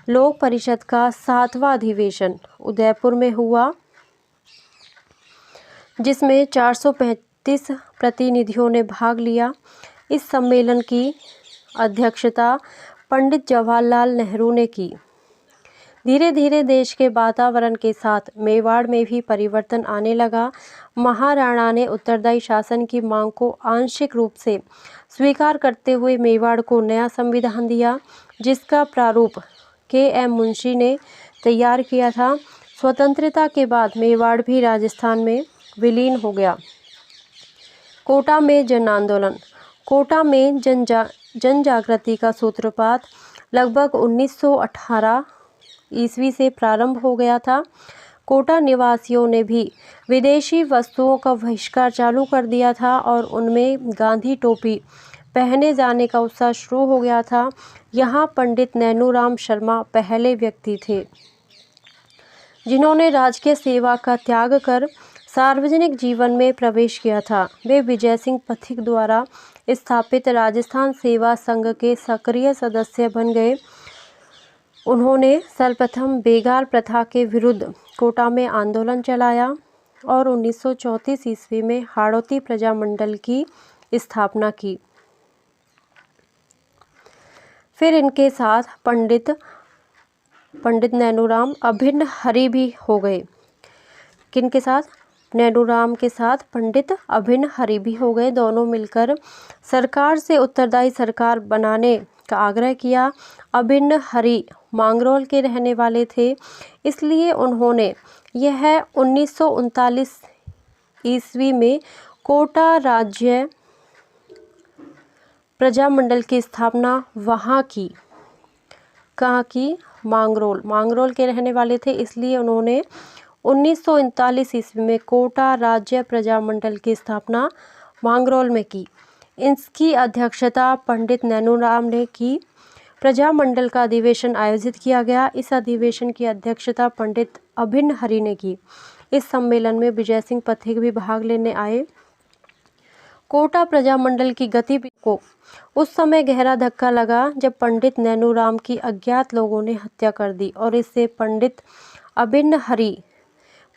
[SPEAKER 1] लोक परिषद का 7वां अधिवेशन उदयपुर में हुआ, जिसमें 435 प्रतिनिधियों ने भाग लिया। इस सम्मेलन की अध्यक्षता पंडित जवाहरलाल नेहरू ने की। धीरे धीरे देश के वातावरण के साथ मेवाड़ में भी परिवर्तन आने लगा। महाराणा ने उत्तरदायी शासन की मांग को आंशिक रूप से स्वीकार करते हुए मेवाड़ को नया संविधान दिया, जिसका प्रारूप के.एम. मुंशी ने तैयार किया था। स्वतंत्रता के बाद मेवाड़ भी राजस्थान में विलीन हो गया। कोटा में जन आंदोलन। कोटा में जन जागृति का सूत्रपात लगभग 1918 ईस्वी से प्रारंभ हो गया था। कोटा निवासियों ने भी विदेशी वस्तुओं का बहिष्कार चालू कर दिया था और उनमें गांधी टोपी पहने जाने का उत्साह शुरू हो गया था। यहाँ पंडित नैनूराम शर्मा पहले व्यक्ति थे जिन्होंने राजकीय सेवा का त्याग कर सार्वजनिक जीवन में प्रवेश किया था। वे विजय सिंह पथिक द्वारा स्थापित राजस्थान सेवा संघ के सक्रिय सदस्य बन गए। उन्होंने सर्वप्रथम बेगार प्रथा के विरुद्ध कोटा में आंदोलन चलाया और 1934 ईस्वी में हाड़ौती प्रजामंडल की स्थापना की। फिर इनके साथ पंडित नैनूराम अभिन्न हरि भी हो गए। किनके साथ? नैनूराम के साथ पंडित अभिन्न हरि भी हो गए। दोनों मिलकर सरकार से उत्तरदायी सरकार बनाने का आग्रह किया। अभिन्न हरि मांगरोल के रहने वाले थे, इसलिए उन्होंने यह 1939 ईस्वी में कोटा राज्य प्रजामंडल की स्थापना वहाँ की। कहाँ की? मांगरोल के रहने वाले थे, इसलिए उन्होंने 1939 ईस्वी में कोटा राज्य प्रजामंडल की स्थापना मांगरोल में की। इसकी अध्यक्षता पंडित नैनूराम ने की। प्रजामंडल का अधिवेशन आयोजित किया गया। इस अधिवेशन की अध्यक्षता पंडित अभिन्न हरि ने की। इस सम्मेलन में विजय सिंह पथिक भी भाग लेने आए। कोटा प्रजामंडल की गतिविधि को उस समय गहरा धक्का लगा जब पंडित नैनूराम की अज्ञात लोगों ने हत्या कर दी और इससे पंडित अभिन्न हरि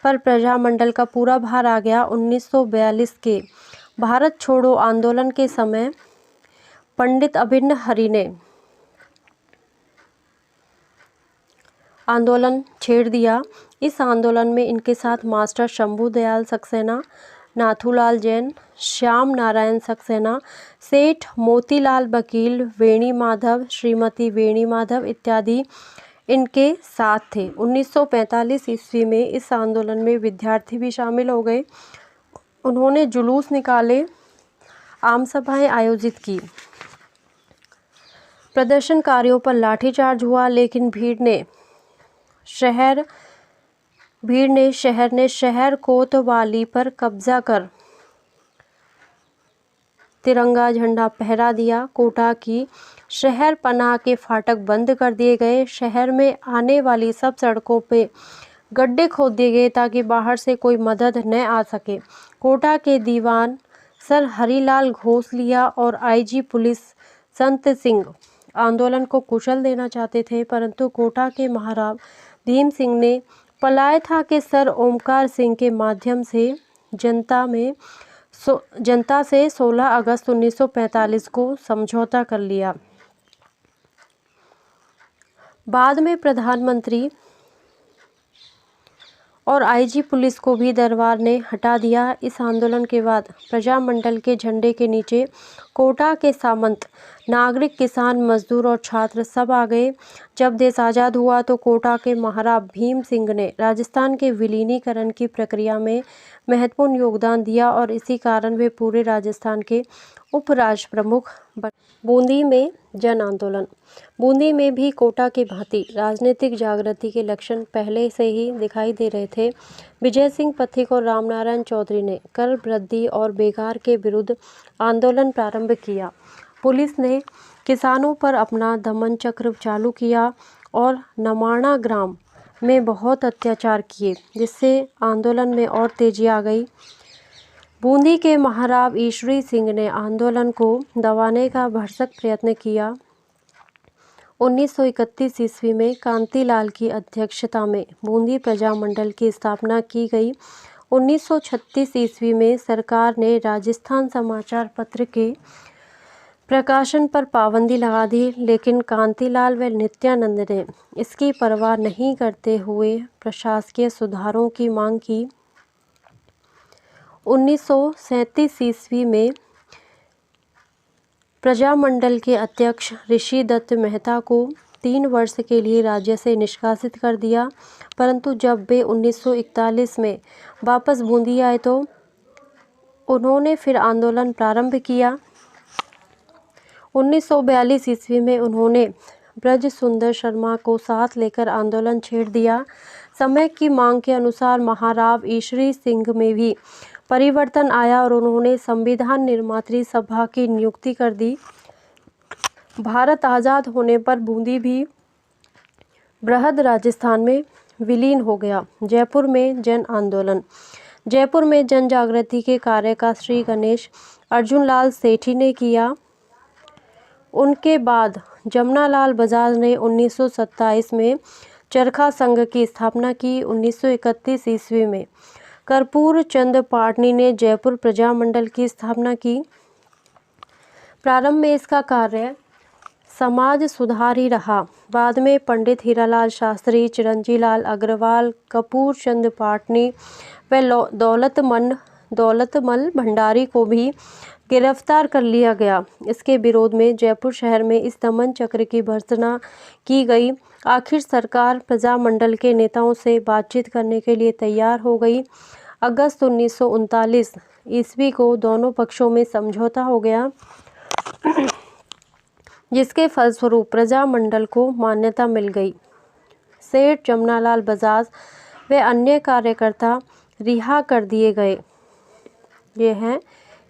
[SPEAKER 1] पर प्रजामंडल का पूरा भार आ गया। 1942 के भारत छोड़ो आंदोलन के समय पंडित अभिन्न हरि ने आंदोलन छेड़ दिया। इस आंदोलन में इनके साथ मास्टर शंभू दयाल सक्सेना, नाथूलाल जैन, श्याम नारायण सक्सेना, सेठ मोतीलाल वकील, वेणी माधव, श्रीमती वेणी माधव इत्यादि इनके साथ थे। 1945 ईस्वी में इस आंदोलन में विद्यार्थी भी शामिल हो गए। उन्होंने जुलूस निकाले, आम सभाएं आयोजित की। प्रदर्शनकारियों पर लाठीचार्ज हुआ, लेकिन शहर ने शहर कोतवाली पर कब्जा कर तिरंगा झंडा फहरा दिया। कोटा की शहर पनाह के फाटक बंद कर दिए गए। शहर में आने वाली सब सड़कों पे गड्ढे खोद दिए गए ताकि बाहर से कोई मदद न आ सके। कोटा के दीवान सर हरिलाल घोसलिया और आईजी पुलिस संत सिंह आंदोलन को कुचल देना चाहते थे, परंतु कोटा के महाराव भीम सिंह ने पलायथा के सर ओमकार सिंह के माध्यम से जनता से 16 अगस्त 1945 को समझौता कर लिया। बाद में प्रधानमंत्री और आईजी पुलिस को भी दरबार ने हटा दिया। इस आंदोलन के बाद प्रजामंडल के झंडे के नीचे कोटा के सामंत, नागरिक, किसान, मजदूर और छात्र सब आ गए। जब देश आज़ाद हुआ तो कोटा के महाराव भीम सिंह ने राजस्थान के विलीनीकरण की प्रक्रिया में महत्वपूर्ण योगदान दिया और इसी कारण वे पूरे राजस्थान के उपराष्ट्र प्रमुख बने। बूंदी में जन आंदोलन। बूंदी में भी कोटा की भांति राजनीतिक जागृति के लक्षण पहले से ही दिखाई दे रहे थे। विजय सिंह पथिक और रामनारायण चौधरी ने कर वृद्धि और बेकार के विरुद्ध आंदोलन प्रारंभ किया। पुलिस ने किसानों पर अपना दमन चक्र चालू किया और नमाणा ग्राम में बहुत अत्याचार किए, जिससे आंदोलन में और तेजी आ गई। बूंदी के महाराव ईश्वरी सिंह ने आंदोलन को दबाने का भरसक प्रयत्न किया। 1931 ईस्वी में कांतिलाल की अध्यक्षता में बूंदी प्रजामंडल की स्थापना की गई। 1936 ईस्वी में सरकार ने राजस्थान समाचार पत्र के प्रकाशन पर पाबंदी लगा दी, लेकिन कांतिलाल व नित्यानंद ने इसकी परवाह नहीं करते हुए प्रशासकीय सुधारों की मांग की। 1937 ईस्वी में प्रजामंडल के अध्यक्ष ऋषि दत्त मेहता को 3 वर्ष के लिए राज्य से निष्कासित कर दिया, परंतु जब वे 1941 में वापस बूंदी आए तो उन्होंने फिर आंदोलन प्रारंभ किया। 1942 ईस्वी में उन्होंने ब्रज सुंदर शर्मा को साथ लेकर आंदोलन छेड़ दिया। समय की मांग के अनुसार महाराव ईश्वरी सिंह में भी परिवर्तन आया और उन्होंने संविधान निर्मात्री सभा की नियुक्ति कर दी। भारत आज़ाद होने पर बूंदी भी बृहद राजस्थान में विलीन हो गया। जयपुर में जन आंदोलन। जयपुर में जन जागृति के कार्य का श्री गणेश अर्जुनलाल सेठी ने किया। उनके बाद जमनालाल बजाज ने 1927 में चरखा संघ की स्थापना की। 1931 ईस्वी में कर्पूर चंद पाटनी ने जयपुर प्रजामंडल की स्थापना की। प्रारंभ में इसका कार्य समाज सुधार ही रहा। बाद में पंडित हीरालाल शास्त्री, चिरंजीलाल अग्रवाल, कपूर चंद पाटनी व दौलतमल भंडारी को भी गिरफ्तार कर लिया गया। इसके विरोध में जयपुर शहर में इस दमन चक्र की भर्त्सना की गई। आखिर सरकार प्रजामंडल के नेताओं से बातचीत करने के लिए तैयार हो गई। अगस्त 1939 ईस्वी को दोनों पक्षों में समझौता हो गया। जिसके फलस्वरूप प्रजामंडल को मान्यता मिल गई। सेठ जमनालाल बजाज व अन्य कार्यकर्ता रिहा कर दिए गए। ये हैं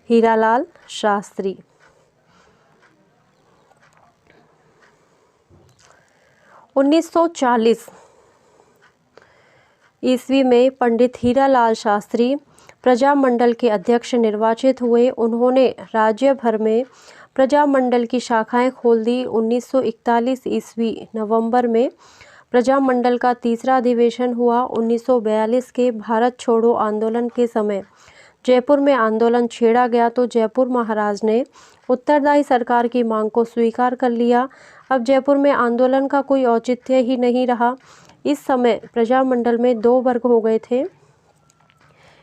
[SPEAKER 1] हीरालाल शास्त्री। 1940 ईस्वी में पंडित हीरालाल शास्त्री प्रजामंडल के अध्यक्ष निर्वाचित हुए। उन्होंने राज्य भर में प्रजामंडल की शाखाएं खोल दी। 1941 ईस्वी नवंबर में प्रजामंडल का तीसरा अधिवेशन हुआ। 1942 के भारत छोड़ो आंदोलन के समय जयपुर में आंदोलन छेड़ा गया तो जयपुर महाराज ने उत्तरदायी सरकार की मांग को स्वीकार कर लिया। अब जयपुर में आंदोलन का कोई औचित्य ही नहीं रहा। इस समय प्रजामंडल में दो वर्ग हो गए थे।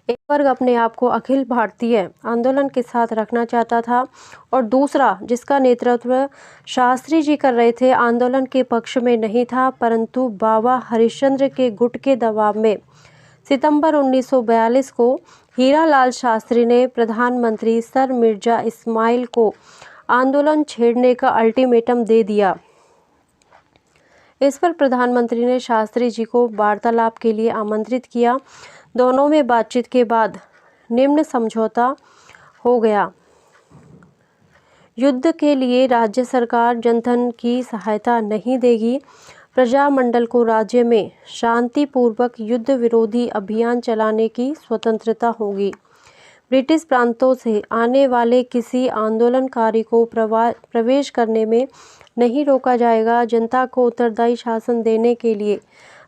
[SPEAKER 1] एक वर्ग अपने आप को अखिल भारतीय आंदोलन के साथ रखना चाहता था और दूसरा, जिसका नेतृत्व शास्त्री जी कर रहे थे, आंदोलन के पक्ष में नहीं था, परंतु बाबा हरिश्चंद्र के गुट के दबाव में सितंबर 1942 को हीरालाल शास्त्री ने प्रधानमंत्री सर मिर्जा इस्माइल को आंदोलन छेड़ने का अल्टीमेटम दे दिया। इस पर प्रधानमंत्री ने शास्त्री जी को वार्तालाप के लिए आमंत्रित किया। दोनों में बातचीत के बाद निम्न समझौता हो गया। युद्ध के लिए राज्य सरकार जनधन की सहायता नहीं देगी। प्रजामंडल को राज्य में शांतिपूर्वक युद्ध विरोधी अभियान चलाने की स्वतंत्रता होगी। ब्रिटिश प्रांतों से आने वाले किसी आंदोलनकारी को प्रवेश करने में नहीं रोका जाएगा। जनता को उत्तरदायी शासन देने के लिए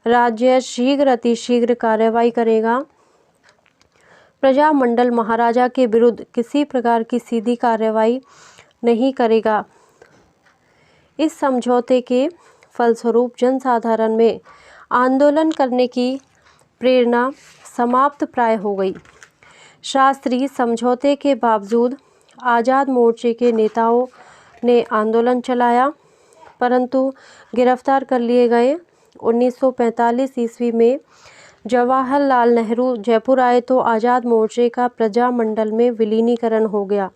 [SPEAKER 1] राज्य शीघ्र अतिशीघ्र कार्रवाई करेगा। प्रजामंडल महाराजा के विरुद्ध किसी प्रकार की सीधी कार्रवाई नहीं करेगा। इस समझौते के फलस्वरूप जनसाधारण में आंदोलन करने की प्रेरणा समाप्त प्राय हो गई। शास्त्री समझौते के बावजूद आज़ाद मोर्चे के नेताओं ने आंदोलन चलाया, परंतु गिरफ्तार कर लिए गए। 1945 ईस्वी में जवाहरलाल नेहरू जयपुर आए तो आज़ाद मोर्चे का प्रजामंडल में विलीनीकरण हो गया।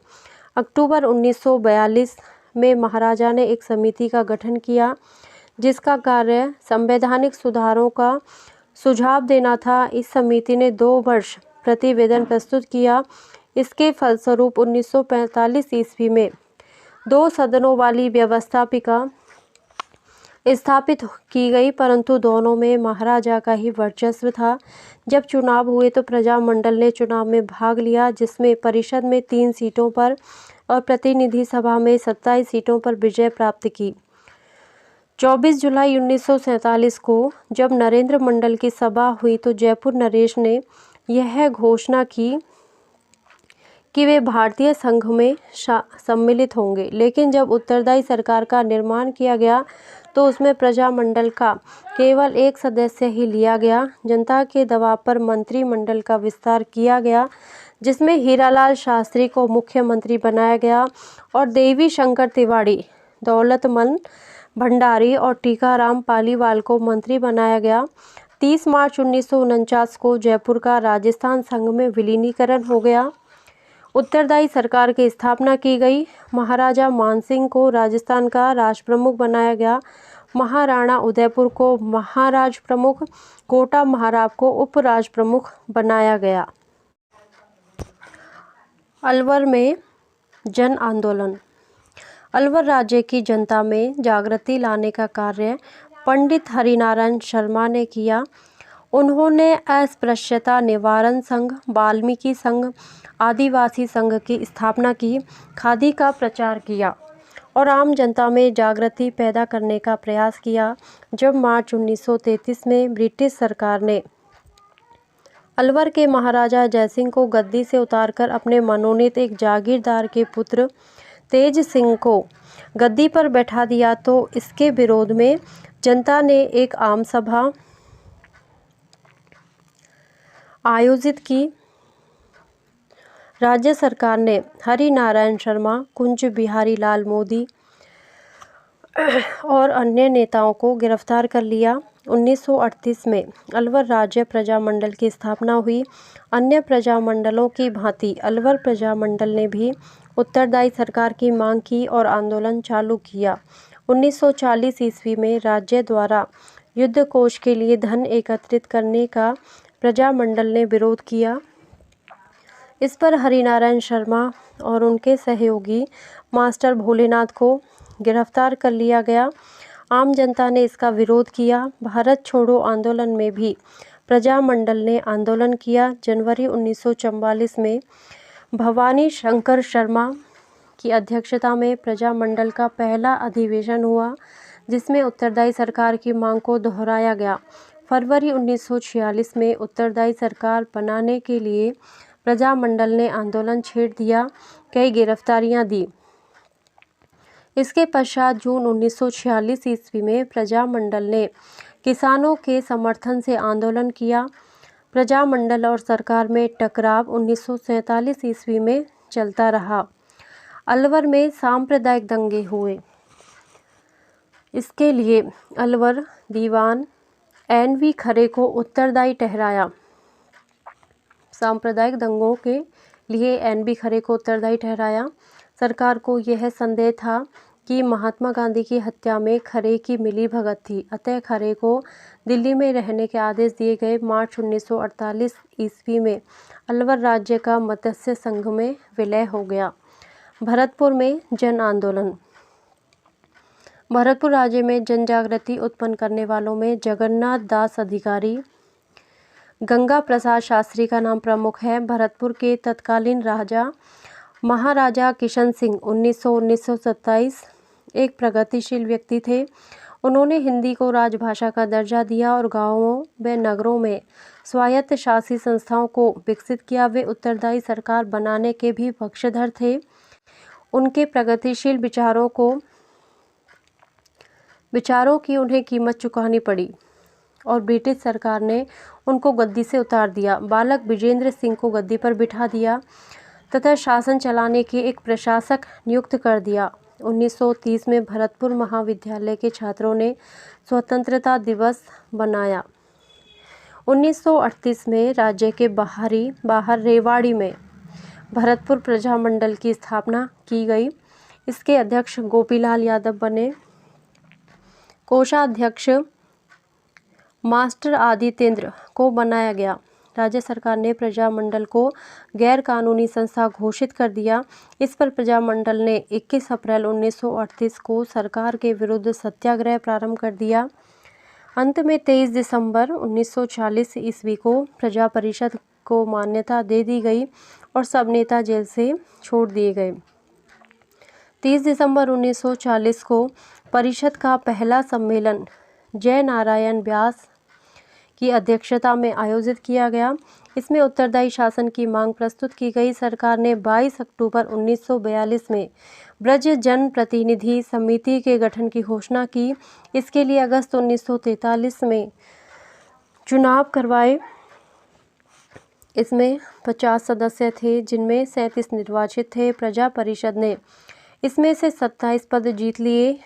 [SPEAKER 1] अक्टूबर 1942 में महाराजा ने एक समिति का गठन किया, जिसका कार्य संवैधानिक सुधारों का सुझाव देना था। इस समिति ने 2 वर्ष प्रतिवेदन प्रस्तुत किया। इसके फलस्वरूप 1945 ईस्वी में 2 सदनों वाली व्यवस्थापिका स्थापित की गई, परंतु दोनों में महाराजा का ही वर्चस्व था। जब चुनाव हुए तो प्रजामंडल ने चुनाव में भाग लिया, जिसमें परिषद में 3 सीटों पर और प्रतिनिधि सभा में 27 सीटों पर विजय प्राप्त की। 24 जुलाई 1947 को जब नरेंद्र मंडल की सभा हुई तो जयपुर नरेश ने यह घोषणा की कि वे भारतीय संघ में सम्मिलित होंगे, लेकिन जब उत्तरदायी सरकार का निर्माण किया गया तो उसमें प्रजामंडल का केवल 1 सदस्य ही लिया गया। जनता के दबाव पर मंत्रिमंडल का विस्तार किया गया, जिसमें हीरालाल शास्त्री को मुख्यमंत्री बनाया गया और देवी शंकर तिवारी, दौलतमल भंडारी और टीकाराम पालीवाल को मंत्री बनाया गया। 30 मार्च 1949 को जयपुर का राजस्थान संघ में विलीनीकरण हो गया। उत्तरदायी सरकार की स्थापना की गई। महाराजा मानसिंह को राजस्थान का राजप्रमुख बनाया गया। महाराणा उदयपुर को महाराज प्रमुख, कोटा महाराव को उपराज प्रमुख बनाया गया। अलवर में जन आंदोलन। अलवर राज्य की जनता में जागृति लाने का कार्य पंडित हरिनारायण शर्मा ने किया। उन्होंने अस्पृश्यता निवारण संघ, वाल्मीकि संघ, आदिवासी संघ की स्थापना की, खादी का प्रचार किया और आम जनता में जागृति पैदा करने का प्रयास किया। जब मार्च 1933 में ब्रिटिश सरकार ने अलवर के महाराजा जयसिंह को गद्दी से उतारकर अपने मनोनीत एक जागीरदार के पुत्र तेज सिंह को गद्दी पर बैठा दिया तो इसके विरोध में जनता ने एक आम सभा आयोजित की। राज्य सरकार ने हरिनारायण शर्मा, कुंज बिहारी लाल मोदी और अन्य नेताओं को गिरफ्तार कर लिया। 1938 में अलवर राज्य प्रजामंडल की स्थापना हुई। अन्य प्रजामंडलों की भांति अलवर प्रजामंडल ने भी उत्तरदायी सरकार की मांग की और आंदोलन चालू किया। 1940 ईस्वी में राज्य द्वारा युद्ध कोष के लिए धन एकत्रित करने का प्रजामंडल ने विरोध किया। इस पर हरिनारायण शर्मा और उनके सहयोगी मास्टर भोलेनाथ को गिरफ्तार कर लिया गया। आम जनता ने इसका विरोध किया। भारत छोड़ो आंदोलन में भी प्रजामंडल ने आंदोलन किया। जनवरी 1944 में भवानी शंकर शर्मा की अध्यक्षता में प्रजामंडल का पहला अधिवेशन हुआ, जिसमें उत्तरदायी सरकार की मांग को दोहराया गया। फरवरी 1946 में उत्तरदायी सरकार बनाने के लिए प्रजामंडल ने आंदोलन छेड़ दिया, कई गिरफ्तारियां दी। इसके पश्चात जून 1946 ईस्वी में प्रजामंडल ने किसानों के समर्थन से आंदोलन किया। प्रजामंडल और सरकार में टकराव 1947 ईस्वी में चलता रहा। अलवर में सांप्रदायिक दंगे हुए। इसके लिए अलवर दीवान NV खरे को उत्तरदायी ठहराया। सांप्रदायिक दंगों के लिए NV खरे को उत्तरदायी ठहराया। सरकार को यह संदेह था कि महात्मा गांधी की हत्या में खरे की मिलीभगत थी, अतः खरे को दिल्ली में रहने के आदेश दिए गए। मार्च 1948 ईस्वी में अलवर राज्य का मत्स्य संघ में विलय हो गया। भरतपुर में जन आंदोलन। भरतपुर राज्य में जन जागृति उत्पन्न करने वालों में जगन्नाथ दास अधिकारी, गंगा प्रसाद शास्त्री का नाम प्रमुख है। भरतपुर के तत्कालीन राजा महाराजा किशन सिंह 1927 एक प्रगतिशील व्यक्ति थे। उन्होंने हिंदी को राजभाषा का दर्जा दिया और गांवों व नगरों में स्वायत्त शासी संस्थाओं को विकसित किया। वे उत्तरदायी सरकार बनाने के भी पक्षधर थे। उनके प्रगतिशील विचारों की उन्हें कीमत चुकानी पड़ी और ब्रिटिश सरकार ने उनको गद्दी से उतार दिया। बालक विजेंद्र सिंह को गद्दी पर बिठा दिया तथा शासन चलाने के एक प्रशासक नियुक्त कर दिया। 1930 में भरतपुर महाविद्यालय के छात्रों ने स्वतंत्रता दिवस बनाया। 1938 में राज्य के बाहर रेवाड़ी में भरतपुर प्रजामंडल की स्थापना की गई। इसके अध्यक्ष गोपीलाल यादव बने। कोषाध्यक्ष मास्टर आदित्येंद्र को बनाया गया। राज्य सरकार ने प्रजामंडल को गैर कानूनी संस्था घोषित कर दिया। इस पर प्रजामंडल ने 21 अप्रैल 1938 को सरकार के विरुद्ध सत्याग्रह प्रारंभ कर दिया। अंत में 23 दिसंबर 1940 ईस्वी को प्रजा परिषद को मान्यता दे दी गई और सब नेता जेल से छोड़ दिए गए। 30 दिसंबर 1940 को परिषद का पहला सम्मेलन जय नारायण व्यास की अध्यक्षता में आयोजित किया गया। इसमें उत्तरदायी शासन की मांग प्रस्तुत की गई। सरकार ने 22 अक्टूबर 1942 में ब्रज जन प्रतिनिधि समिति के गठन की घोषणा की। इसके लिए अगस्त 1943 में चुनाव करवाए। इसमें 50 सदस्य थे, जिनमें 37 निर्वाचित थे। प्रजा परिषद ने इसमें से 27 पद जीत लिए।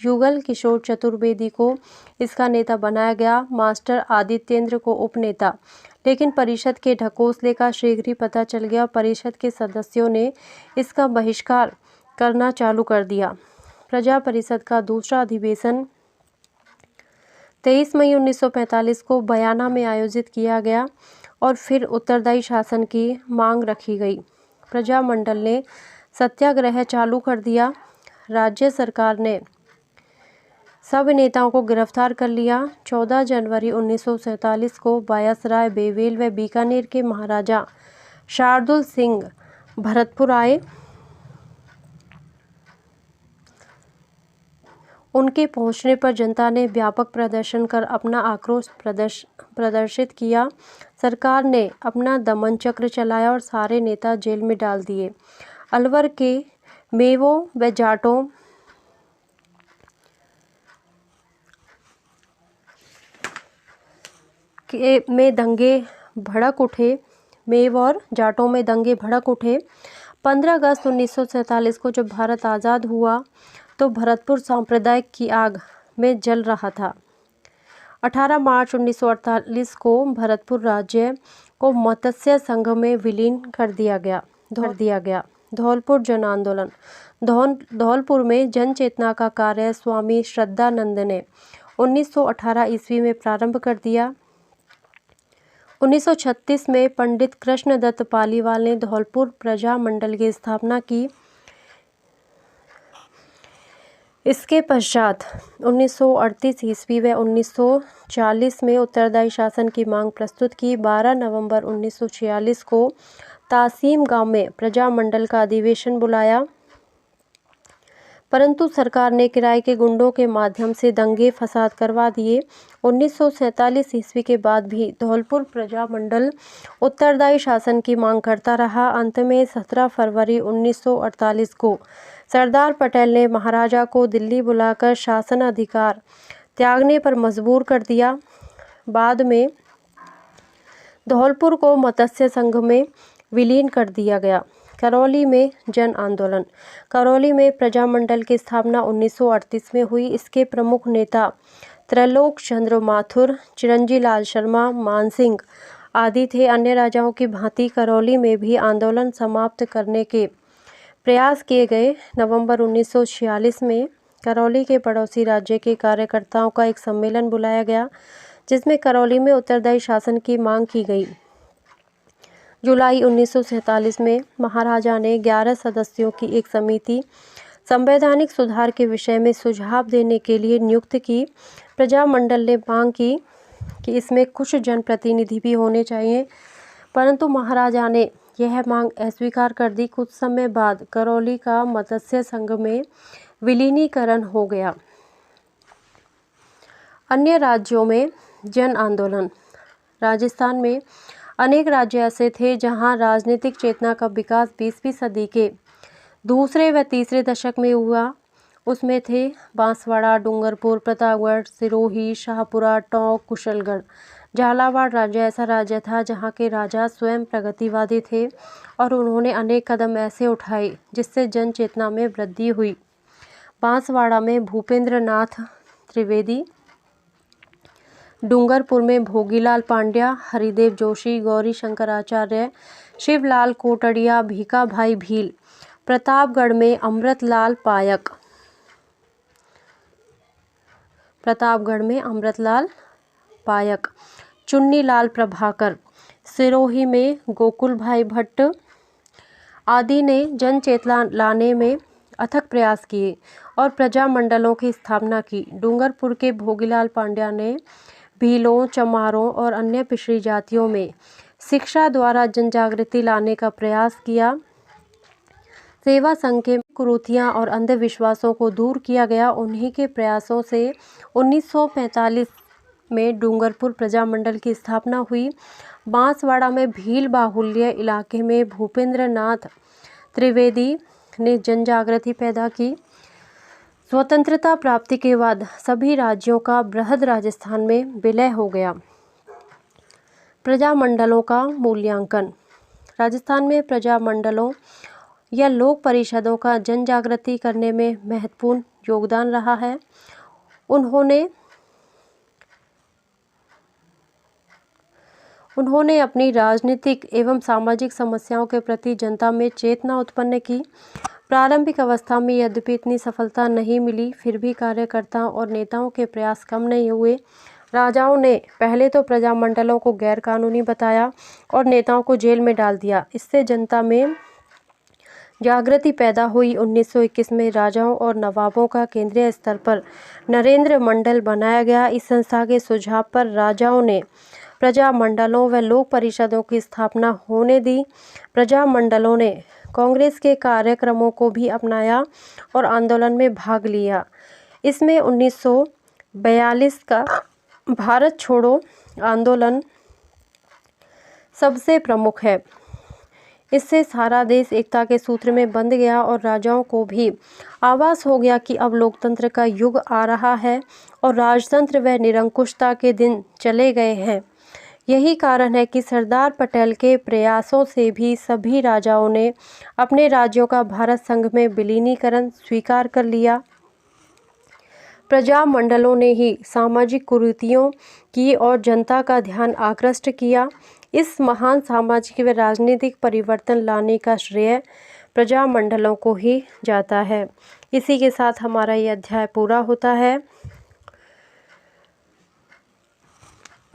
[SPEAKER 1] युगल किशोर चतुर्वेदी को इसका नेता बनाया गया, मास्टर आदित्येंद्र को उपनेता। लेकिन परिषद के ढकोसले का शीघ्र ही पता चल गया। परिषद के सदस्यों ने इसका बहिष्कार करना चालू कर दिया। प्रजा परिषद का दूसरा अधिवेशन 23 मई 1945 को बयाना में आयोजित किया गया और फिर उत्तरदायी शासन की मांग रखी गई। प्रजामंडल ने सत्याग्रह चालू कर दिया। राज्य सरकार ने सब नेताओं को गिरफ्तार कर लिया। 14 जनवरी 1947 को बायसराय, बेवेल व बीकानेर के महाराजा शार्दुल सिंह भरतपुर आए। उनके पहुंचने पर जनता ने व्यापक प्रदर्शन कर अपना आक्रोश प्रदर्शित किया। सरकार ने अपना दमन चक्र चलाया और सारे नेता जेल में डाल दिए। अलवर के मेवों व जाटों में दंगे भड़क उठे। मेव और जाटों में दंगे भड़क उठे। 15 अगस्त 1947 को जब भारत आज़ाद हुआ तो भरतपुर सांप्रदायिक की आग में जल रहा था। 18 मार्च 1948 को भरतपुर राज्य को मत्स्य संघ में विलीन कर दिया गया। धौलपुर जन आंदोलन। धौलपुर में जन चेतना का कार्य स्वामी श्रद्धानंद ने 1918 ईस्वी में प्रारंभ कर दिया। 1936 में पंडित कृष्णदत्त पालीवाल ने धौलपुर प्रजा मंडल की स्थापना की। इसके पश्चात 1938 ईस्वी व 1940 में उत्तरदायी शासन की मांग प्रस्तुत की। 12 नवंबर 1946 को तासीम गांव में प्रजा मंडल का अधिवेशन बुलाया, परंतु सरकार ने किराए के गुंडों के माध्यम से दंगे फसाद करवा दिए। 1947 ईस्वी के बाद भी धौलपुर प्रजा मंडल उत्तरदायी शासन की मांग करता रहा। अंत में 17 फरवरी 1948 को सरदार पटेल ने महाराजा को दिल्ली बुलाकर शासन अधिकार त्यागने पर मजबूर कर दिया। बाद में धौलपुर को मत्स्य संघ में विलीन कर दिया गया। करौली में जन आंदोलन। करौली में प्रजा मंडल की स्थापना 1938 में हुई। इसके प्रमुख नेता त्रैलोक चंद्र माथुर, चिरंजी लाल शर्मा, मानसिंह आदि थे। अन्य राजाओं की भांति करौली में भी आंदोलन समाप्त करने के प्रयास किए गए। नवंबर 1946 में करौली के पड़ोसी राज्य के कार्यकर्ताओं का एक सम्मेलन बुलाया गया, जिसमें करौली में उत्तरदायी शासन की मांग की गई। जुलाई 1947 में महाराजा ने 11 सदस्यों की एक समिति संवैधानिक सुधार के विषय में सुझाव देने के लिए नियुक्त की। प्रजा मंडल ने मांग की कि इसमें कुछ जनप्रतिनिधि भी होने चाहिए, परंतु महाराजा ने यह मांग अस्वीकार कर दी। कुछ समय बाद करौली का मत्स्य संघ में विलीनीकरण हो गया। अन्य राज्यों में जन आंदोलन। राजस्थान में अनेक राज्य ऐसे थे जहां राजनीतिक चेतना का विकास 20वीं सदी के दूसरे व तीसरे दशक में हुआ। उसमें थे बांसवाड़ा, डूंगरपुर, प्रतापगढ़, सिरोही, शाहपुरा, टोंक, कुशलगढ़। झालावाड़ राज्य ऐसा राज्य था जहां के राजा स्वयं प्रगतिवादी थे और उन्होंने अनेक कदम ऐसे उठाए जिससे जन चेतना में वृद्धि हुई। बांसवाड़ा में भूपेंद्र नाथ त्रिवेदी, डूंगरपुर में भोगीलाल पांड्या, हरिदेव जोशी, गौरी शंकराचार्य, शिवलाल कोटड़िया, भीखा भाई भील। प्रतापगढ़ में अमृतलाल पायक, चुन्नीलाल प्रभाकर। सिरोही में गोकुल भाई भट्ट आदि ने जन चेतना लाने में अथक प्रयास किए और प्रजा मंडलों की स्थापना की। डूंगरपुर के भोगीलाल पांड्या ने भीलों, चमारों और अन्य पिछड़ी जातियों में शिक्षा द्वारा जनजागृति लाने का प्रयास किया। सेवा संघ के कुरीतियां और अंधविश्वासों को दूर किया गया। उन्हीं के प्रयासों से 1945 में डूंगरपुर प्रजा मंडल की स्थापना हुई। बांसवाड़ा में भील बाहुल्य इलाके में भूपेंद्र नाथ त्रिवेदी ने जनजागृति पैदा की। स्वतंत्रता प्राप्ति के बाद सभी राज्यों का बृहद राजस्थान में विलय हो गया। प्रजा मंडलों का मूल्यांकन। राजस्थान में प्रजा मंडलों या लोक परिषदों का जन जागृति करने में महत्वपूर्ण योगदान रहा है। उन्होंने अपनी राजनीतिक एवं सामाजिक समस्याओं के प्रति जनता में चेतना उत्पन्न की। प्रारंभिक अवस्था में यद्यपि इतनी सफलता नहीं मिली, फिर भी कार्यकर्ताओं और नेताओं के प्रयास कम नहीं हुए। राजाओं ने पहले तो प्रजा मंडलों को गैर कानूनी बताया और नेताओं को जेल में डाल दिया। इससे जनता में जागृति पैदा हुई। 1921 में राजाओं और नवाबों का केंद्रीय स्तर पर नरेंद्र मंडल बनाया गया। इस संस्था के सुझाव पर राजाओं ने प्रजा मंडलों व लोक परिषदों की स्थापना होने दी। प्रजा मंडलों ने कांग्रेस के कार्यक्रमों को भी अपनाया और आंदोलन में भाग लिया। इसमें 1942 का भारत छोड़ो आंदोलन सबसे प्रमुख है। इससे सारा देश एकता के सूत्र में बंध गया और राजाओं को भी आभास हो गया कि अब लोकतंत्र का युग आ रहा है और राजतंत्र व निरंकुशता के दिन चले गए हैं। यही कारण है कि सरदार पटेल के प्रयासों से भी सभी राजाओं ने अपने राज्यों का भारत संघ में विलीनीकरण स्वीकार कर लिया। प्रजा मंडलों ने ही सामाजिक कुरीतियों की और जनता का ध्यान आकृष्ट किया। इस महान सामाजिक व राजनीतिक परिवर्तन लाने का श्रेय प्रजामंडलों को ही जाता है। इसी के साथ हमारा ये अध्याय पूरा होता है।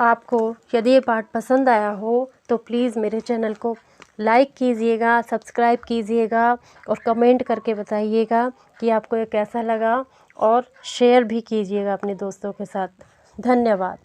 [SPEAKER 1] आपको यदि ये पाठ पसंद आया हो तो प्लीज़ मेरे चैनल को लाइक कीजिएगा, सब्सक्राइब कीजिएगा और कमेंट करके बताइएगा कि आपको ये कैसा लगा, और शेयर भी कीजिएगा अपने दोस्तों के साथ। धन्यवाद।